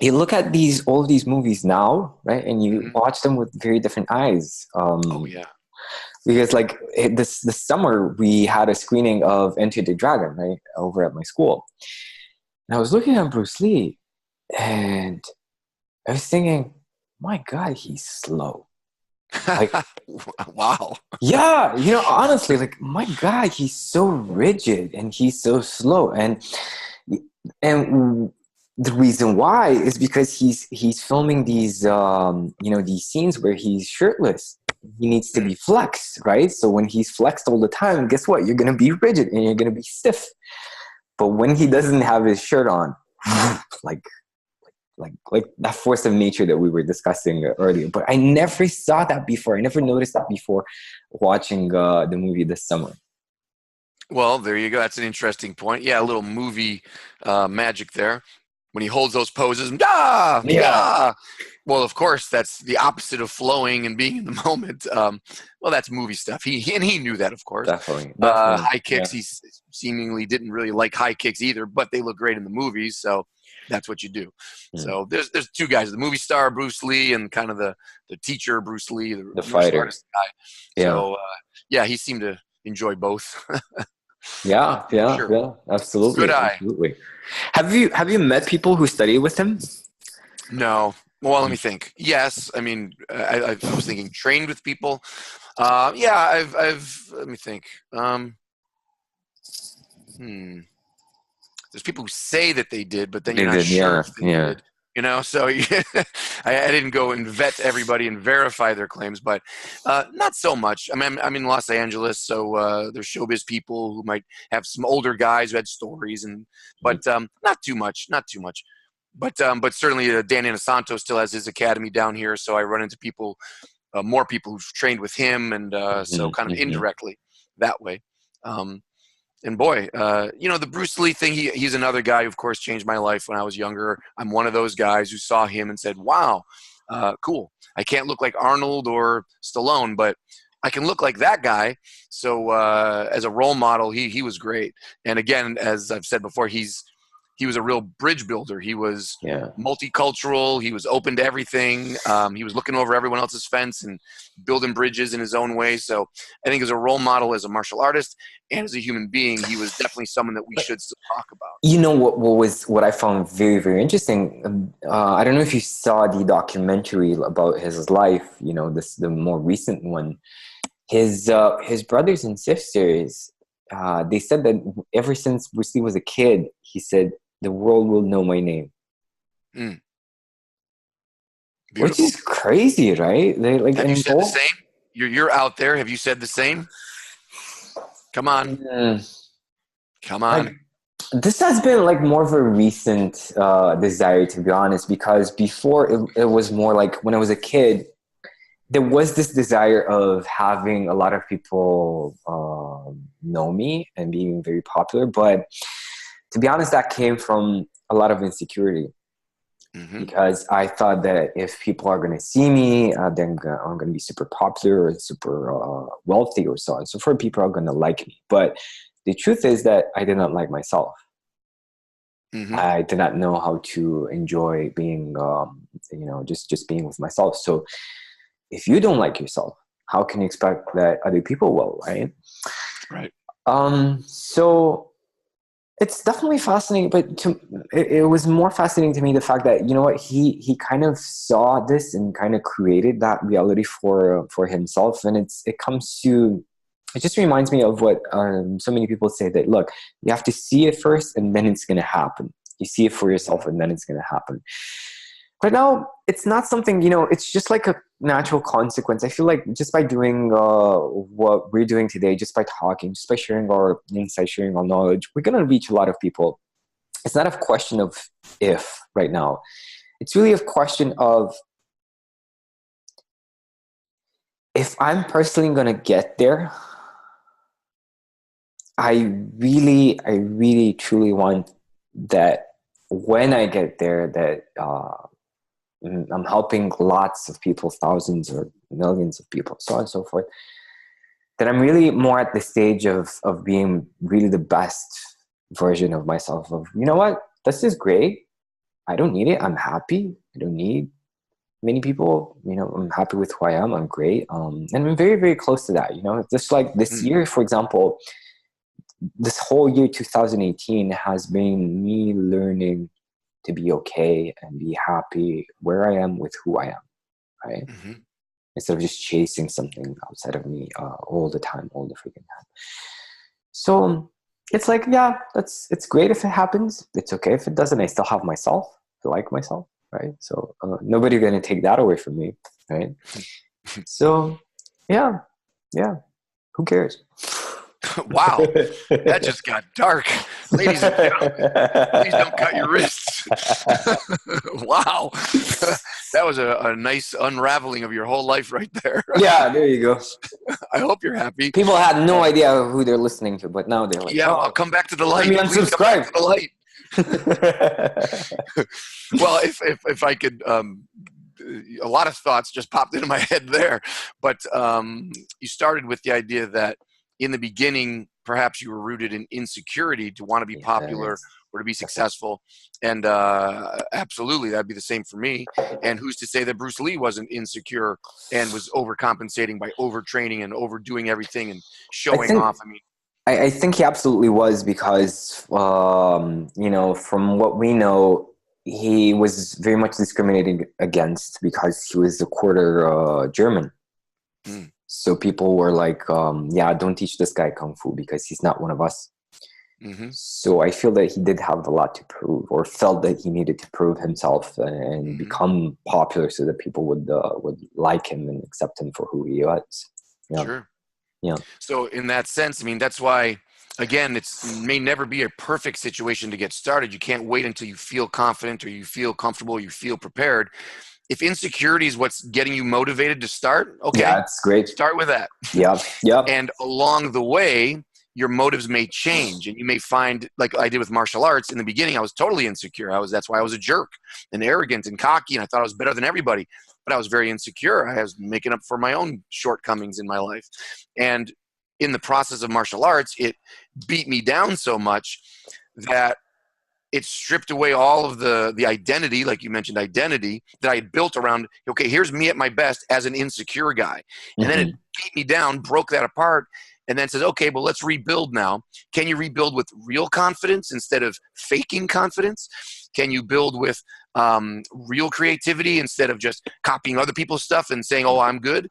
A: You look at all of these movies now, right? And you watch them with very different eyes.
B: Oh yeah.
A: Because like this summer we had a screening of Enter the Dragon, right, over at my school. And I was looking at Bruce Lee, and I was thinking, my God, he's slow. Like,
B: wow.
A: Yeah, honestly, like, my God, he's so rigid and he's so slow, and the reason why is because he's filming these these scenes where he's shirtless. He needs to be flexed, right? So when he's flexed all the time, guess what? You're gonna be rigid and you're gonna be stiff. But when he doesn't have his shirt on, like that force of nature that we were discussing earlier. But I never saw that before. I never noticed that before watching the movie this summer.
B: Well, there you go. That's an interesting point. Yeah, a little movie magic there. When he holds those poses, well, of course, that's the opposite of flowing and being in the moment. Well, that's movie stuff. He knew that, of course.
A: Definitely.
B: High kicks, he seemingly didn't really like high kicks either, but they look great in the movies, so that's what you do. So there's two guys: the movie star Bruce Lee and kind of the teacher Bruce Lee, the
A: fighter
B: artist guy. So he seemed to enjoy both.
A: Yeah, absolutely.
B: Good eye.
A: Absolutely. Have you met people who study with him?
B: No. Well, let me think. Yes, I mean, I was thinking trained with people. I've let me think. There's people who say that they did, but then you're not sure if they did. So I didn't go and vet everybody and verify their claims, but not so much. I mean, I'm in Los Angeles, so there's showbiz people who might have some older guys who had stories, but not too much. But certainly Dan Inosanto still has his academy down here, so I run into people, more people who've trained with him, and so kind of indirectly that way. And boy, the Bruce Lee thing, he's another guy who, of course, changed my life when I was younger. I'm one of those guys who saw him and said, wow, cool. I can't look like Arnold or Stallone, but I can look like that guy. So as a role model, he was great. And again, as I've said before, he was a real bridge builder. He was multicultural. He was open to everything. He was looking over everyone else's fence and building bridges in his own way. So I think as a role model, as a martial artist, and as a human being, he was definitely someone that we should still talk about.
A: What I found very, very interesting. I don't know if you saw the documentary about his life. The more recent one. His brothers and sisters. They said that ever since Bruce Lee was a kid, he said, the world will know my name. Which is crazy, right?
B: Have you said the same? You're out there. Have you said the same? Come on. Come on.
A: This has been like more of a recent desire, to be honest, because before it was more like when I was a kid, there was this desire of having a lot of people know me and being very popular. But to be honest, that came from a lot of insecurity. Because I thought that if people are going to see me, then I'm going to be super popular or super wealthy or so on. So for people are going to like me. But the truth is that I did not like myself.
B: Mm-hmm.
A: I did not know how to enjoy being, just being with myself. So if you don't like yourself, how can you expect that other people will, right?
B: Right.
A: So it's definitely fascinating, but it was more fascinating to me the fact that, you know what, he kind of saw this and kind of created that reality for himself, and it just reminds me of what so many people say, that look, you have to see it first and then it's going to happen. You see it for yourself and then it's going to happen. But now it's not something, it's just like a natural consequence. I feel like just by doing what we're doing today, just by talking, just by sharing our insights, sharing our knowledge, we're going to reach a lot of people. It's not a question of if right now. It's really a question of, if I'm personally going to get there, I really, truly want that when I get there, that I'm helping lots of people, thousands or millions of people, so on and so forth, that I'm really more at the stage of being really the best version of myself, of, you know what, this is great. I don't need it. I'm happy. I don't need many people. I'm happy with who I am. I'm great. And I'm very, very close to that. Just like this year, for example, this whole year 2018 has been me learning to be okay and be happy where I am with who I am, right?
B: Mm-hmm.
A: Instead of just chasing something outside of me all the time, all the freaking time. So it's like, yeah, it's great if it happens. It's okay if it doesn't. I still have myself. I like myself, right? So nobody's going to take that away from me, right? So yeah, who cares?
B: Wow, that just got dark. Ladies and gentlemen, please don't cut your wrists. Wow. That was a nice unraveling of your whole life right there.
A: Yeah, there you go.
B: I hope you're happy.
A: People had no idea who they're listening to, but now they're like,
B: yeah, I'll come back to the light.
A: Let me
B: Please come back
A: unsubscribe.
B: to the light. Well, if I could, a lot of thoughts just popped into my head there, but you started with the idea that in the beginning, perhaps you were rooted in insecurity to want to be popular or to be successful. And absolutely, that'd be the same for me. And who's to say that Bruce Lee wasn't insecure and was overcompensating by overtraining and overdoing everything and showing off? I mean,
A: I think he absolutely was, because, from what we know, he was very much discriminated against because he was a quarter German. So people were like, don't teach this guy Kung Fu because he's not one of us. Mm-hmm. So I feel that he did have a lot to prove, or felt that he needed to prove himself and become popular so that people would like him and accept him for who he was. Yeah.
B: Sure.
A: Yeah.
B: So in that sense, I mean, that's why, again, it may never be a perfect situation to get started. You can't wait until you feel confident or you feel comfortable, you feel prepared. If insecurity is what's getting you motivated to start, okay,
A: yeah, that's great.
B: Start with that.
A: Yeah.
B: And along the way, your motives may change, and you may find, like I did with martial arts, in the beginning, I was totally insecure. That's why I was a jerk and arrogant and cocky, and I thought I was better than everybody. But I was very insecure. I was making up for my own shortcomings in my life. And in the process of martial arts, it beat me down so much that it stripped away all of the identity, like you mentioned, identity that I had built around, okay, here's me at my best as an insecure guy. And then it beat me down, broke that apart, and then says, okay, well, let's rebuild now. Can you rebuild with real confidence instead of faking confidence? Can you build with real creativity instead of just copying other people's stuff and saying, oh, I'm good?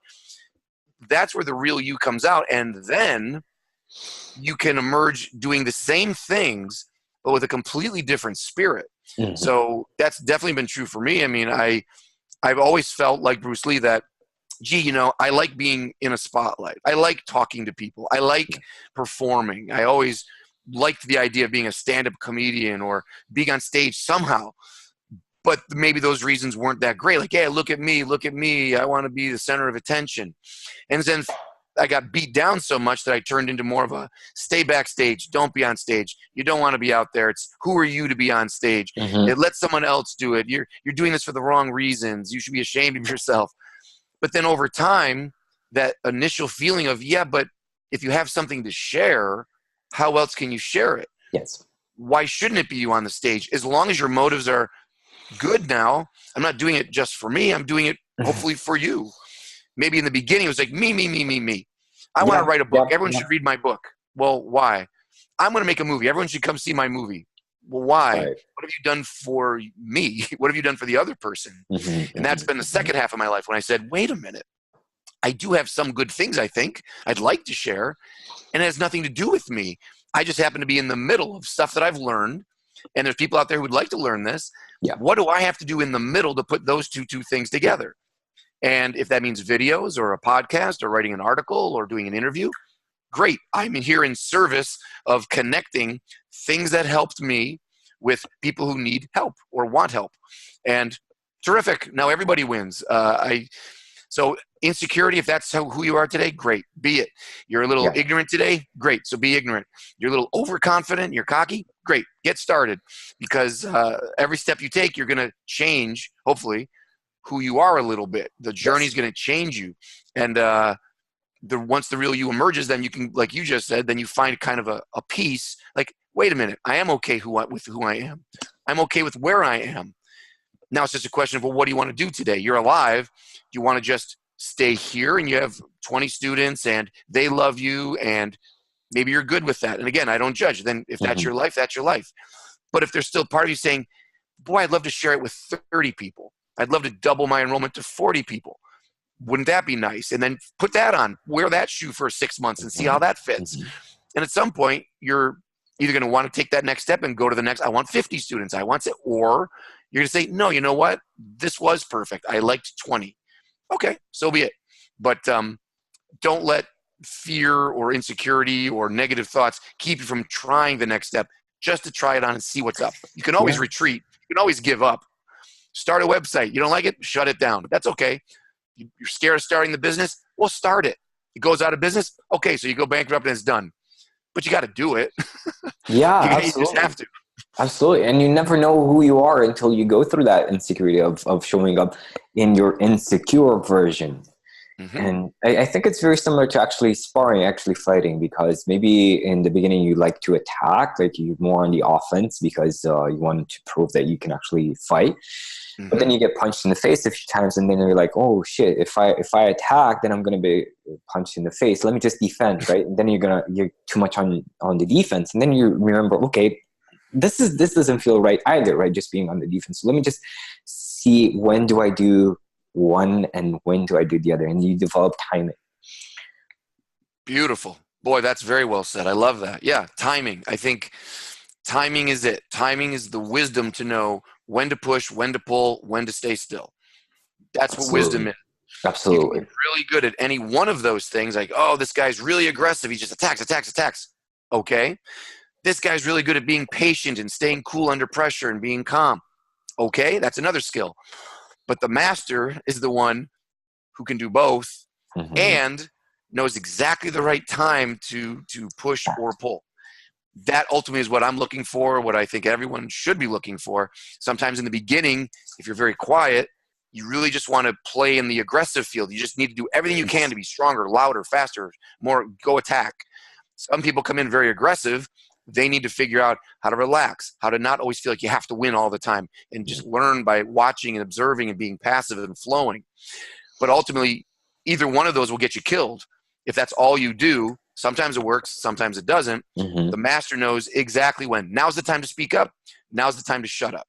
B: That's where the real you comes out. And then you can emerge doing the same things, but with a completely different spirit. Mm-hmm. So that's definitely been true for me. I mean, I've always felt like Bruce Lee that, gee, I like being in a spotlight. I like talking to people. I like performing. I always liked the idea of being a stand-up comedian or being on stage somehow. But maybe those reasons weren't that great. Like, hey, look at me. I want to be the center of attention. And then I got beat down so much that I turned into more of a stay backstage, don't be on stage. You don't want to be out there. It's who are you to be on stage? Mm-hmm. Let someone else do it. You're doing this for the wrong reasons. You should be ashamed of yourself. But then over time, that initial feeling of, yeah, but if you have something to share, how else can you share it?
A: Yes.
B: Why shouldn't it be you on the stage? As long as your motives are good now, I'm not doing it just for me. I'm doing it hopefully for you. Maybe in the beginning, it was like me. I want to write a book. Everyone should read my book. Well, why? I'm going to make a movie. Everyone should come see my movie. Well, why?
A: Right.
B: What have you done for me? What have you done for the other person? And that's been the second half of my life when I said, wait a minute. I do have some good things I think I'd like to share, and it has nothing to do with me. I just happen to be in the middle of stuff that I've learned, and there's people out there who would like to learn this.
A: Yeah.
B: What do I have to do in the middle to put those two things together? And if that means videos or a podcast or writing an article or doing an interview, great. I'm here in service of connecting things that helped me with people who need help or want help. And terrific. Now everybody wins. So insecurity, if that's who you are today, great. Be it. You're a little ignorant today, great. So be ignorant. You're a little overconfident, you're cocky, great. Get started. Because every step you take, you're going to change, hopefully, who you are a little bit. The journey is going to change you. And once the real you emerges, then you can, like you just said, then you find kind of a peace. Like, wait a minute, I am okay with who I am. I'm okay with where I am. Now it's just a question of, well, what do you want to do today? You're alive. You want to just stay here and you have 20 students and they love you and maybe you're good with that. And again, I don't judge. Then if that's your life, that's your life. But if there's still part of you saying, boy, I'd love to share it with 30 people. I'd love to double my enrollment to 40 people. Wouldn't that be nice? And then put that on, wear that shoe for 6 months and see how that fits. And at some point, you're either going to want to take that next step and go to the next, I want 50 students, I want it, or you're going to say, no, you know what? This was perfect. I liked 20. Okay, so be it. But don't let fear or insecurity or negative thoughts keep you from trying the next step just to try it on and see what's up. You can always retreat. You can always give up. Start a website. You don't like it? Shut it down. That's okay. You're scared of starting the business? Well, start it. It goes out of business? Okay, so you go bankrupt and it's done. But you got to do it.
A: Absolutely.
B: You just have to.
A: Absolutely. And you never know who you are until you go through that insecurity of showing up in your insecure version. And I think it's very similar to actually sparring, actually fighting, because maybe in the beginning you like to attack, like you're more on the offense because you want to prove that you can actually fight. But then you get punched in the face a few times and then you're like, oh shit, if I attack, then I'm going to be punched in the face. Let me just defend, right? And then you're too much on the defense. And then you remember, okay, this doesn't feel right either, right? Just being on the defense. So let me just see, when do I do one and when do I do the other? And you develop timing.
B: Beautiful. Boy, that's very well said. I love that. Yeah, timing. I think timing is it. Timing is the wisdom to know when to push, when to pull, when to stay still. That's what wisdom is.
A: Absolutely.
B: You can be really good at any one of those things. Like, oh, this guy's really aggressive. He just attacks. Okay. This guy's really good at being patient and staying cool under pressure and being calm. Okay, that's another skill. But the master is the one who can do both and knows exactly the right time to push or pull. That ultimately is what I'm looking for, what I think everyone should be looking for. Sometimes in the beginning, if you're very quiet, you really just want to play in the aggressive field. You just need to do everything you can to be stronger, louder, faster, more, go attack. Some people come in very aggressive. They need to figure out how to relax, how to not always feel like you have to win all the time, and just learn by watching and observing and being passive and flowing. But ultimately, either one of those will get you killed. If that's all you do, sometimes it works, sometimes it doesn't. The master knows exactly when. Now's the time to speak up. Now's the time to shut up.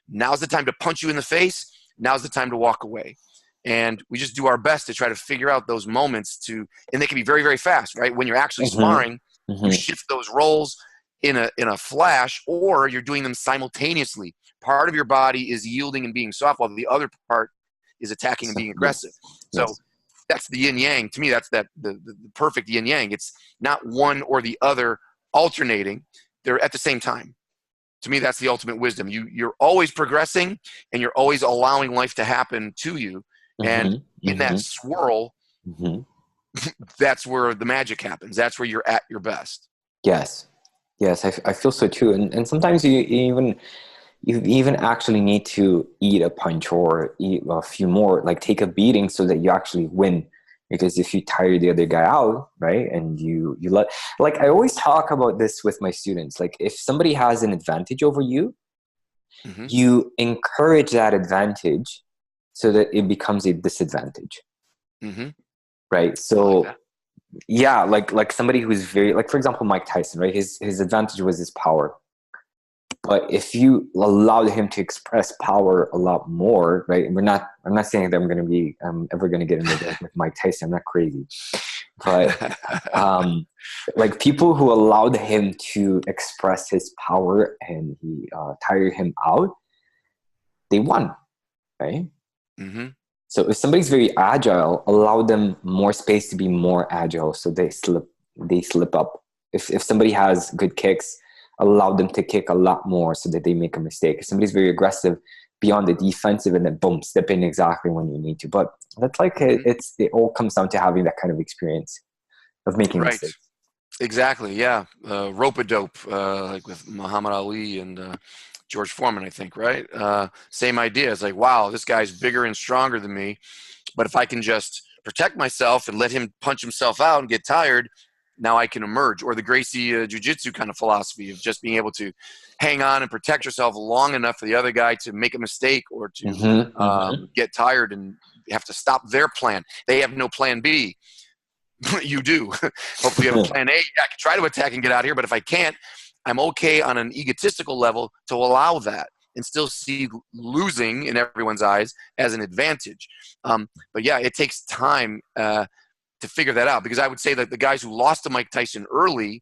B: Now's the time to punch you in the face. Now's the time to walk away. And we just do our best to try to figure out those moments and they can be very, very fast, right? When you're actually sparring, you shift those roles in a flash, or you're doing them simultaneously. Part of your body is yielding and being soft while the other part is attacking and being aggressive. So that's the yin yang. To me, that's the perfect yin yang. It's not one or the other alternating. They're at the same time. To me, that's the ultimate wisdom. You're always progressing and you're always allowing life to happen to you. And in that swirl, that's where the magic happens. That's where you're at your best.
A: Yes, I feel so too. And sometimes you even actually need to eat a punch or eat a few more, like take a beating so that you actually win Because if you tire the other guy out, right, and you let, like I always talk about this with my students, like if somebody has an advantage over you,
B: Mm-hmm.
A: you encourage that advantage so that it becomes a disadvantage.
B: Mm-hmm.
A: Right.
B: I
A: So
B: like that.
A: yeah, like somebody who's very, like for example, Mike Tyson, right? His advantage was his power. But if you allowed him to express power a lot more, right? I'm not saying that I'm ever gonna get in the ring with Mike Tyson. I'm not crazy. But like people who allowed him to express his power and he tired him out, they won, right?
B: Mm-hmm.
A: So if somebody's very agile, allow them more space to be more agile, so they slip up. If somebody has good kicks, allow them to kick a lot more so that they make a mistake. If somebody's very aggressive, beyond the defensive, and then boom, step in exactly when you need to. But that's like it all comes down to having that kind of experience of making
B: Right.
A: mistakes.
B: Exactly. Yeah. Rope-a-dope, like with Muhammad Ali and George Foreman, I think, right? Same idea. It's like, wow, this guy's bigger and stronger than me. But if I can just protect myself and let him punch himself out and get tired, now I can emerge. Or the Gracie Jiu Jitsu kind of philosophy of just being able to hang on and protect yourself long enough for the other guy to make a mistake or to get tired and have to stop their plan. They have no plan B. You do. Hopefully you have a plan A. I can try to attack and get out of here, but if I can't, I'm okay on an egotistical level to allow that and still see losing in everyone's eyes as an advantage. But yeah, it takes time to figure that out, because I would say that the guys who lost to Mike Tyson early,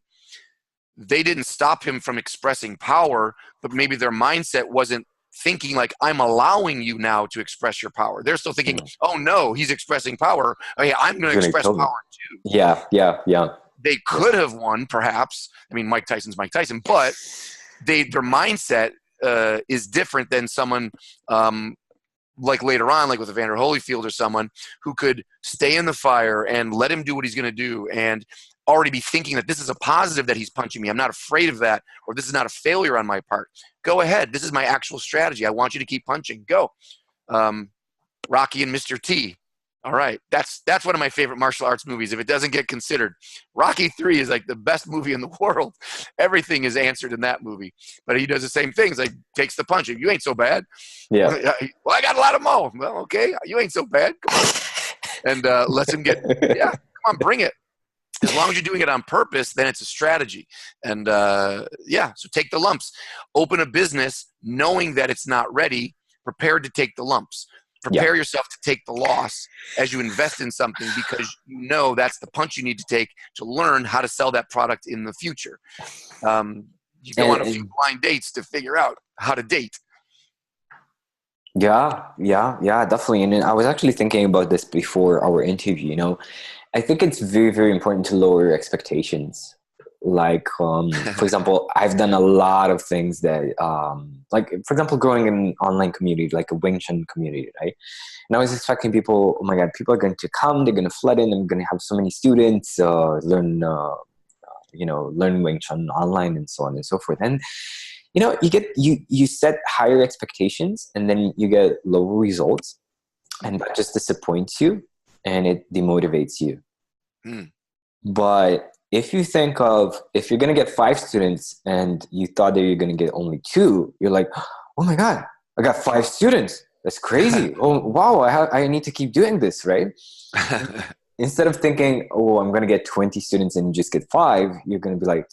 B: they didn't stop him from expressing power, but maybe their mindset wasn't thinking like, I'm allowing you now to express your power. They're still thinking, oh no, he's expressing power. Okay, I'm going to express power too.
A: Yeah.
B: They could have won, perhaps. I mean, Mike Tyson's Mike Tyson, but their mindset is different than someone like later on, like with Evander Holyfield or someone who could stay in the fire and let him do what he's going to do and already be thinking that this is a positive that he's punching me. I'm not afraid of that, or this is not a failure on my part. Go ahead. This is my actual strategy. I want you to keep punching. Go. Rocky and Mr. T. All right. That's one of my favorite martial arts movies. If it doesn't get considered, Rocky 3 is like the best movie in the world. Everything is answered in that movie. But he does the same things. Like takes the punch. You ain't so bad.
A: Yeah.
B: Well, I got a lot of mo. Well, okay. You ain't so bad. Come on. And lets him get, yeah, come on, bring it. As long as you're doing it on purpose, then it's a strategy. And yeah, so take the lumps. Open a business knowing that it's not ready, prepared to take the lumps. Prepare yourself to take the loss as you invest in something, because you know that's the punch you need to take to learn how to sell that product in the future. You go on a few blind dates to figure out how to date.
A: Yeah, definitely. And I was actually thinking about this before our interview, you know. I think it's very, very important to lower your expectations. Like, for example, I've done a lot of things that, like, for example, growing in an online community, like a Wing Chun community, right? And I was expecting people, oh my God, people are going to come, they're going to flood in, I'm going to have so many students learn Wing Chun online and so on and so forth. And, you know, you set higher expectations and then you get lower results, and that just disappoints you and it demotivates you. But if you think of, if you're going to get 5 students and you thought that you're going to get only 2, you're like, oh my God, I got 5 students. That's crazy. Oh, wow. I need to keep doing this, right? Instead of thinking, oh, I'm going to get 20 students and you just get 5, you're going to be like,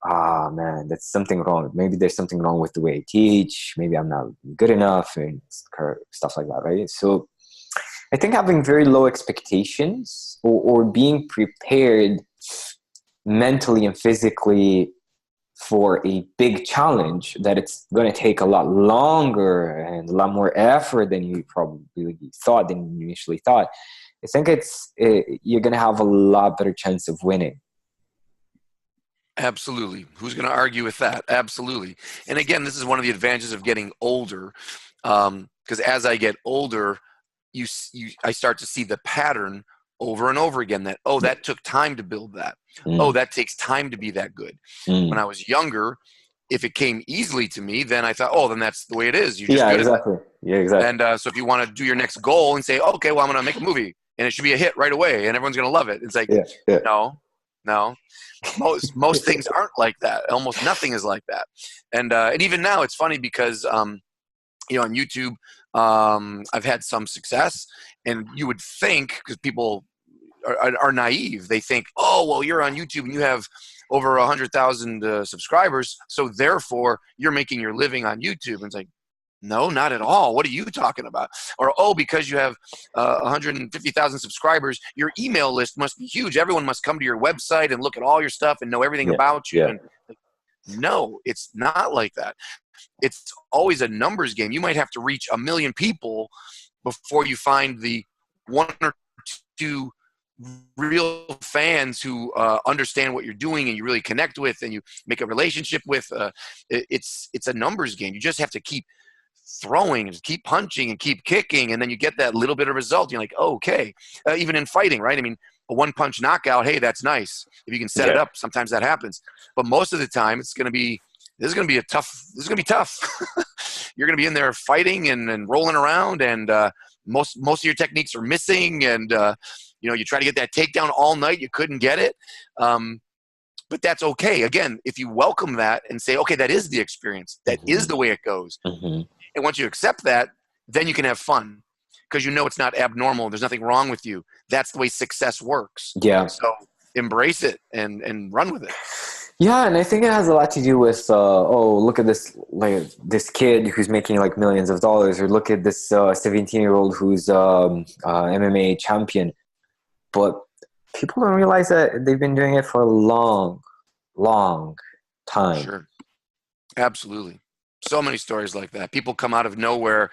A: man, that's something wrong. Maybe there's something wrong with the way I teach. Maybe I'm not good enough and stuff like that, right? So I think having very low expectations or being prepared mentally and physically for a big challenge that it's going to take a lot longer and a lot more effort than you probably thought, than you initially thought, I think you're going to have a lot better chance of winning.
B: Absolutely. Who's going to argue with that? Absolutely. And again, this is one of the advantages of getting older, because as I get older, I start to see the pattern over and over again that, oh, that took time to build that. Oh, that takes time to be that good. When I was younger, if it came easily to me, then I thought, oh, then that's the way it is. You're just good
A: exactly.
B: at it. Yeah, exactly. And so if you want to do your next goal and say, okay, well, I'm going to make a movie, and it should be a hit right away and everyone's going to love it. It's like, no. Most things aren't like that. Almost nothing is like that. And even now it's funny because, on YouTube, I've had some success, and you would think, because people are naive, they think, oh, well, you're on YouTube and you have over 100,000 subscribers, so therefore you're making your living on YouTube. And it's like, no, not at all. What are you talking about? Or, oh, because you have 150,000 subscribers, your email list must be huge. Everyone must come to your website and look at all your stuff and know everything about you. And no, it's not like that. It's always a numbers game. You might have to reach 1 million people before you find the 1 or 2 real fans who understand what you're doing and you really connect with and you make a relationship with. It's a numbers game. You just have to keep throwing and keep punching and keep kicking, and then you get that little bit of result. You're like, oh, okay. Even in fighting, right? I mean, a 1-punch knockout, hey, that's nice. If you can set it up, sometimes that happens. But most of the time, this is going to be tough. You're going to be in there fighting and rolling around, and most of your techniques are missing, and you try to get that takedown all night, you couldn't get it. But that's okay. Again, if you welcome that and say, okay, that is the experience. That is the way it goes. And once you accept that, then you can have fun because it's not abnormal. There's nothing wrong with you. That's the way success works.
A: Yeah.
B: So embrace it and run with it.
A: Yeah, and I think it has a lot to do with, look at this, like this kid who's making like millions of dollars, or look at this 17-year-old who's MMA champion. But people don't realize that they've been doing it for a long, long time.
B: Sure. Absolutely. So many stories like that. People come out of nowhere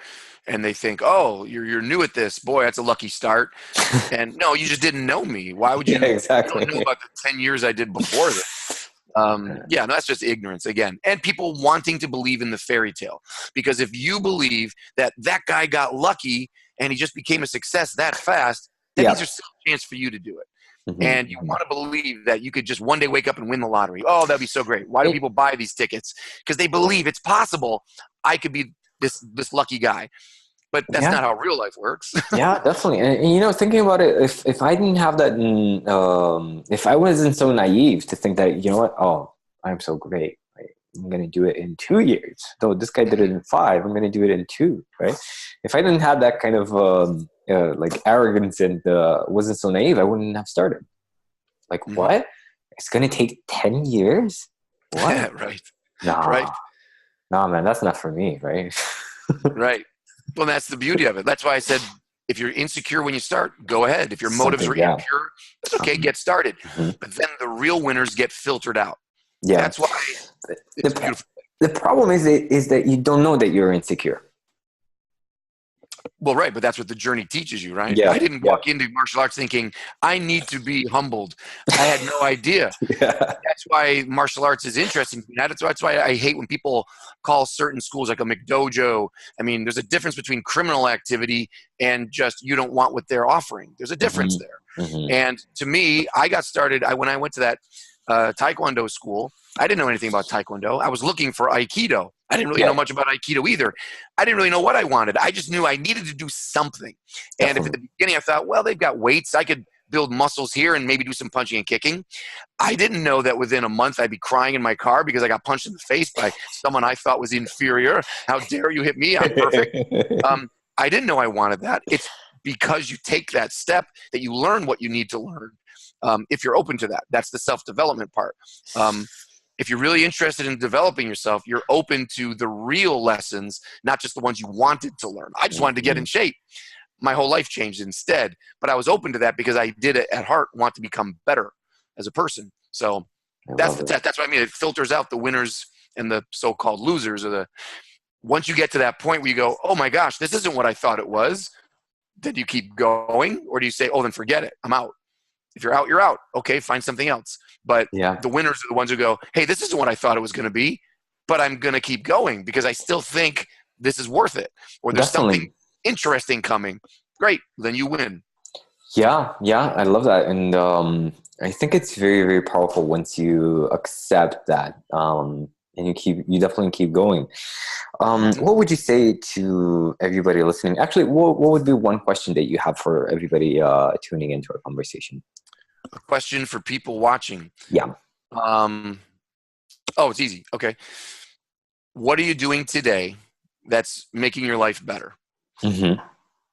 B: and they think, oh, you're new at this. Boy, that's a lucky start. And no, you just didn't know me. Why would you?
A: Exactly.
B: You don't know about the 10 years I did before this. That's just ignorance again. And people wanting to believe in the fairy tale. Because if you believe that guy got lucky and he just became a success that fast, then there's still a chance for you to do it. And you want to believe that you could just one day wake up and win the lottery. Oh, that'd be so great. Why do people buy these tickets? Because they believe it's possible I could be this lucky guy. But that's not how real life works. Yeah,
A: definitely. And thinking about it, if I didn't have that, if I wasn't so naive to think that, oh, I'm so great. I'm going to do it in 2 years. Though this guy did it in 5, I'm going to do it in 2, right? If I didn't have that kind of like arrogance and wasn't so naive, I wouldn't have started. Like, what? It's going to take 10 years? What?
B: Yeah, right.
A: Nah.
B: Right.
A: Nah, man, that's not for me, right?
B: Right. Well, that's the beauty of it. That's why I said, if you're insecure when you start, go ahead. If your motives are impure, it's okay, get started. But then the real winners get filtered out. Yeah. That's why it's beautiful.
A: The problem is that you don't know that you're insecure.
B: Well, right, but that's what the journey teaches you, right?
A: Yeah,
B: I didn't walk into martial arts thinking, I need to be humbled. I had no idea. That's why martial arts is interesting. That's why I hate when people call certain schools like a McDojo. I mean, there's a difference between criminal activity and just you don't want what they're offering. There's a difference there. And to me, I got started, when I went to that Taekwondo school, I didn't know anything about Taekwondo. I was looking for Aikido. I didn't really know much about Aikido either. I didn't really know what I wanted. I just knew I needed to do something. And if at the beginning I thought, well, they've got weights, I could build muscles here and maybe do some punching and kicking. I didn't know that within a month I'd be crying in my car because I got punched in the face by someone I thought was inferior. How dare you hit me? I'm perfect. I didn't know I wanted that. It's because you take that step that you learn what you need to learn. If you're open to that, that's the self-development part. If you're really interested in developing yourself, you're open to the real lessons, not just the ones you wanted to learn. I just wanted to get in shape. My whole life changed instead. But I was open to that because I did it at heart, want to become better as a person. So that's what I mean. It filters out the winners and the so-called losers. Once you get to that point where you go, oh my gosh, this isn't what I thought it was, then you keep going, or do you say, oh, then forget it, I'm out? If you're out, you're out. Okay, find something else. But the winners are the ones who go, hey, this isn't what I thought it was going to be, but I'm going to keep going because I still think this is worth it. Or there's something interesting coming. Great, then you win.
A: Yeah, I love that. And I think it's very, very powerful once you accept that and you definitely keep going. What would you say to everybody listening? Actually, what would be one question that you have for everybody tuning into our conversation?
B: A question for people watching.
A: Yeah.
B: Oh, it's easy. Okay. What are you doing today that's making your life better?
A: Mm-hmm.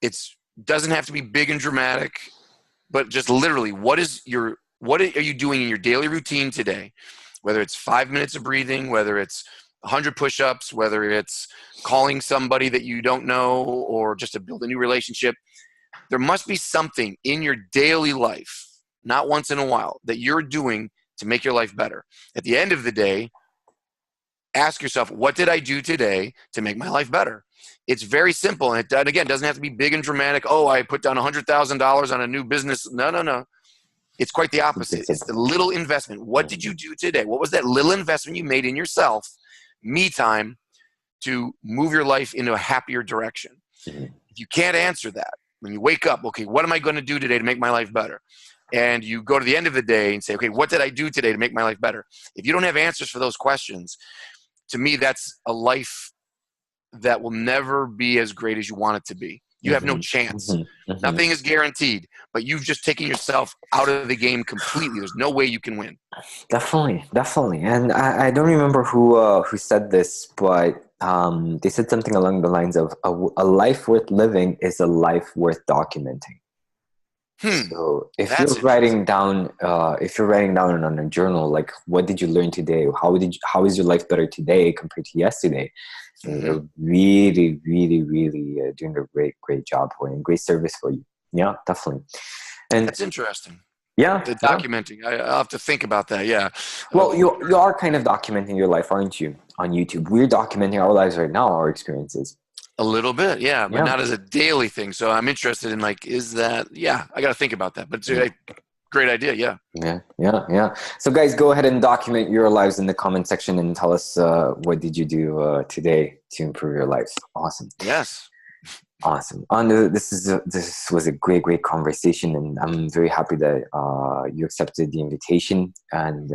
B: It's doesn't have to be big and dramatic, but just literally, what are you doing in your daily routine today? Whether it's 5 minutes of breathing, whether it's 100 push-ups, whether it's calling somebody that you don't know, or just to build a new relationship. There must be something in your daily life, not once in a while, that you're doing to make your life better. At the end of the day, ask yourself, what did I do today to make my life better? It's very simple. And it, again, doesn't have to be big and dramatic. Oh, I put down $100,000 on a new business. No. It's quite the opposite. It's the little investment. What did you do today? What was that little investment you made in yourself, me time, to move your life into a happier direction? If you can't answer that, when you wake up, okay, what am I going to do today to make my life better? And you go to the end of the day and say, okay, what did I do today to make my life better? If you don't have answers for those questions, to me, that's a life that will never be as great as you want it to be. You have no chance. Nothing is guaranteed, but you've just taken yourself out of the game completely. There's no way you can win.
A: Definitely. And I don't remember who said this, but they said something along the lines of a life worth living is a life worth documenting. So if you're writing down on a journal, like, what did you learn today? How is your life better today compared to yesterday? You're really, really, really doing a great job for you, and great service for you. Yeah, definitely. And
B: that's interesting.
A: Yeah,
B: the documenting. I'll have to think about that. Yeah.
A: Well, you are kind of documenting your life, aren't you? On YouTube, we're documenting our lives right now, our experiences.
B: A little bit, yeah, but not as a daily thing. So I'm interested in, like, is that? Yeah, I got to think about that. But it's a great idea.
A: Yeah. So guys, go ahead and document your lives in the comment section and tell us what did you do today to improve your lives. Awesome.
B: Yes.
A: Awesome. Ando, this was a great conversation, and I'm very happy that you accepted the invitation. And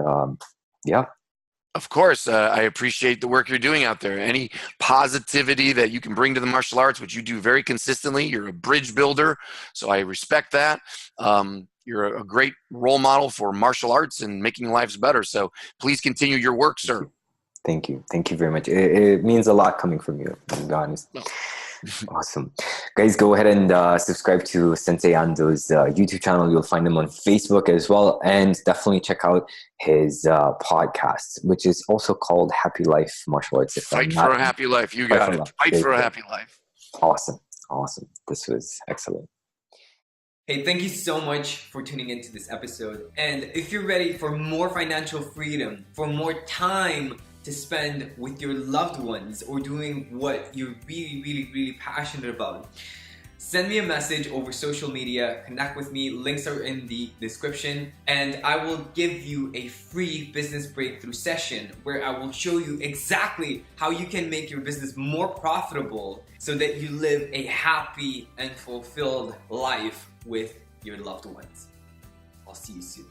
A: yeah.
B: Of course, I appreciate the work you're doing out there. Any positivity that you can bring to the martial arts, which you do very consistently. You're a bridge builder, so I respect that. You're a great role model for martial arts and making lives better. So please continue your work, sir.
A: Thank you very much. It means a lot coming from you, to be honest.
B: No.
A: Awesome. Guys, go ahead and subscribe to Sensei Ando's YouTube channel. You'll find him on Facebook as well. And definitely check out his podcast, which is also called Happy Life Martial Arts.
B: Fight for a happy life. You got it. Fight for a happy life.
A: Awesome. This was excellent.
C: Hey, thank you so much for tuning into this episode. And if you're ready for more financial freedom, for more time to spend with your loved ones, or doing what you're really passionate about, send me a message over social media, connect with me, links are in the description, and I will give you a free business breakthrough session where I will show you exactly how you can make your business more profitable so that you live a happy and fulfilled life with your loved ones. I'll see you soon.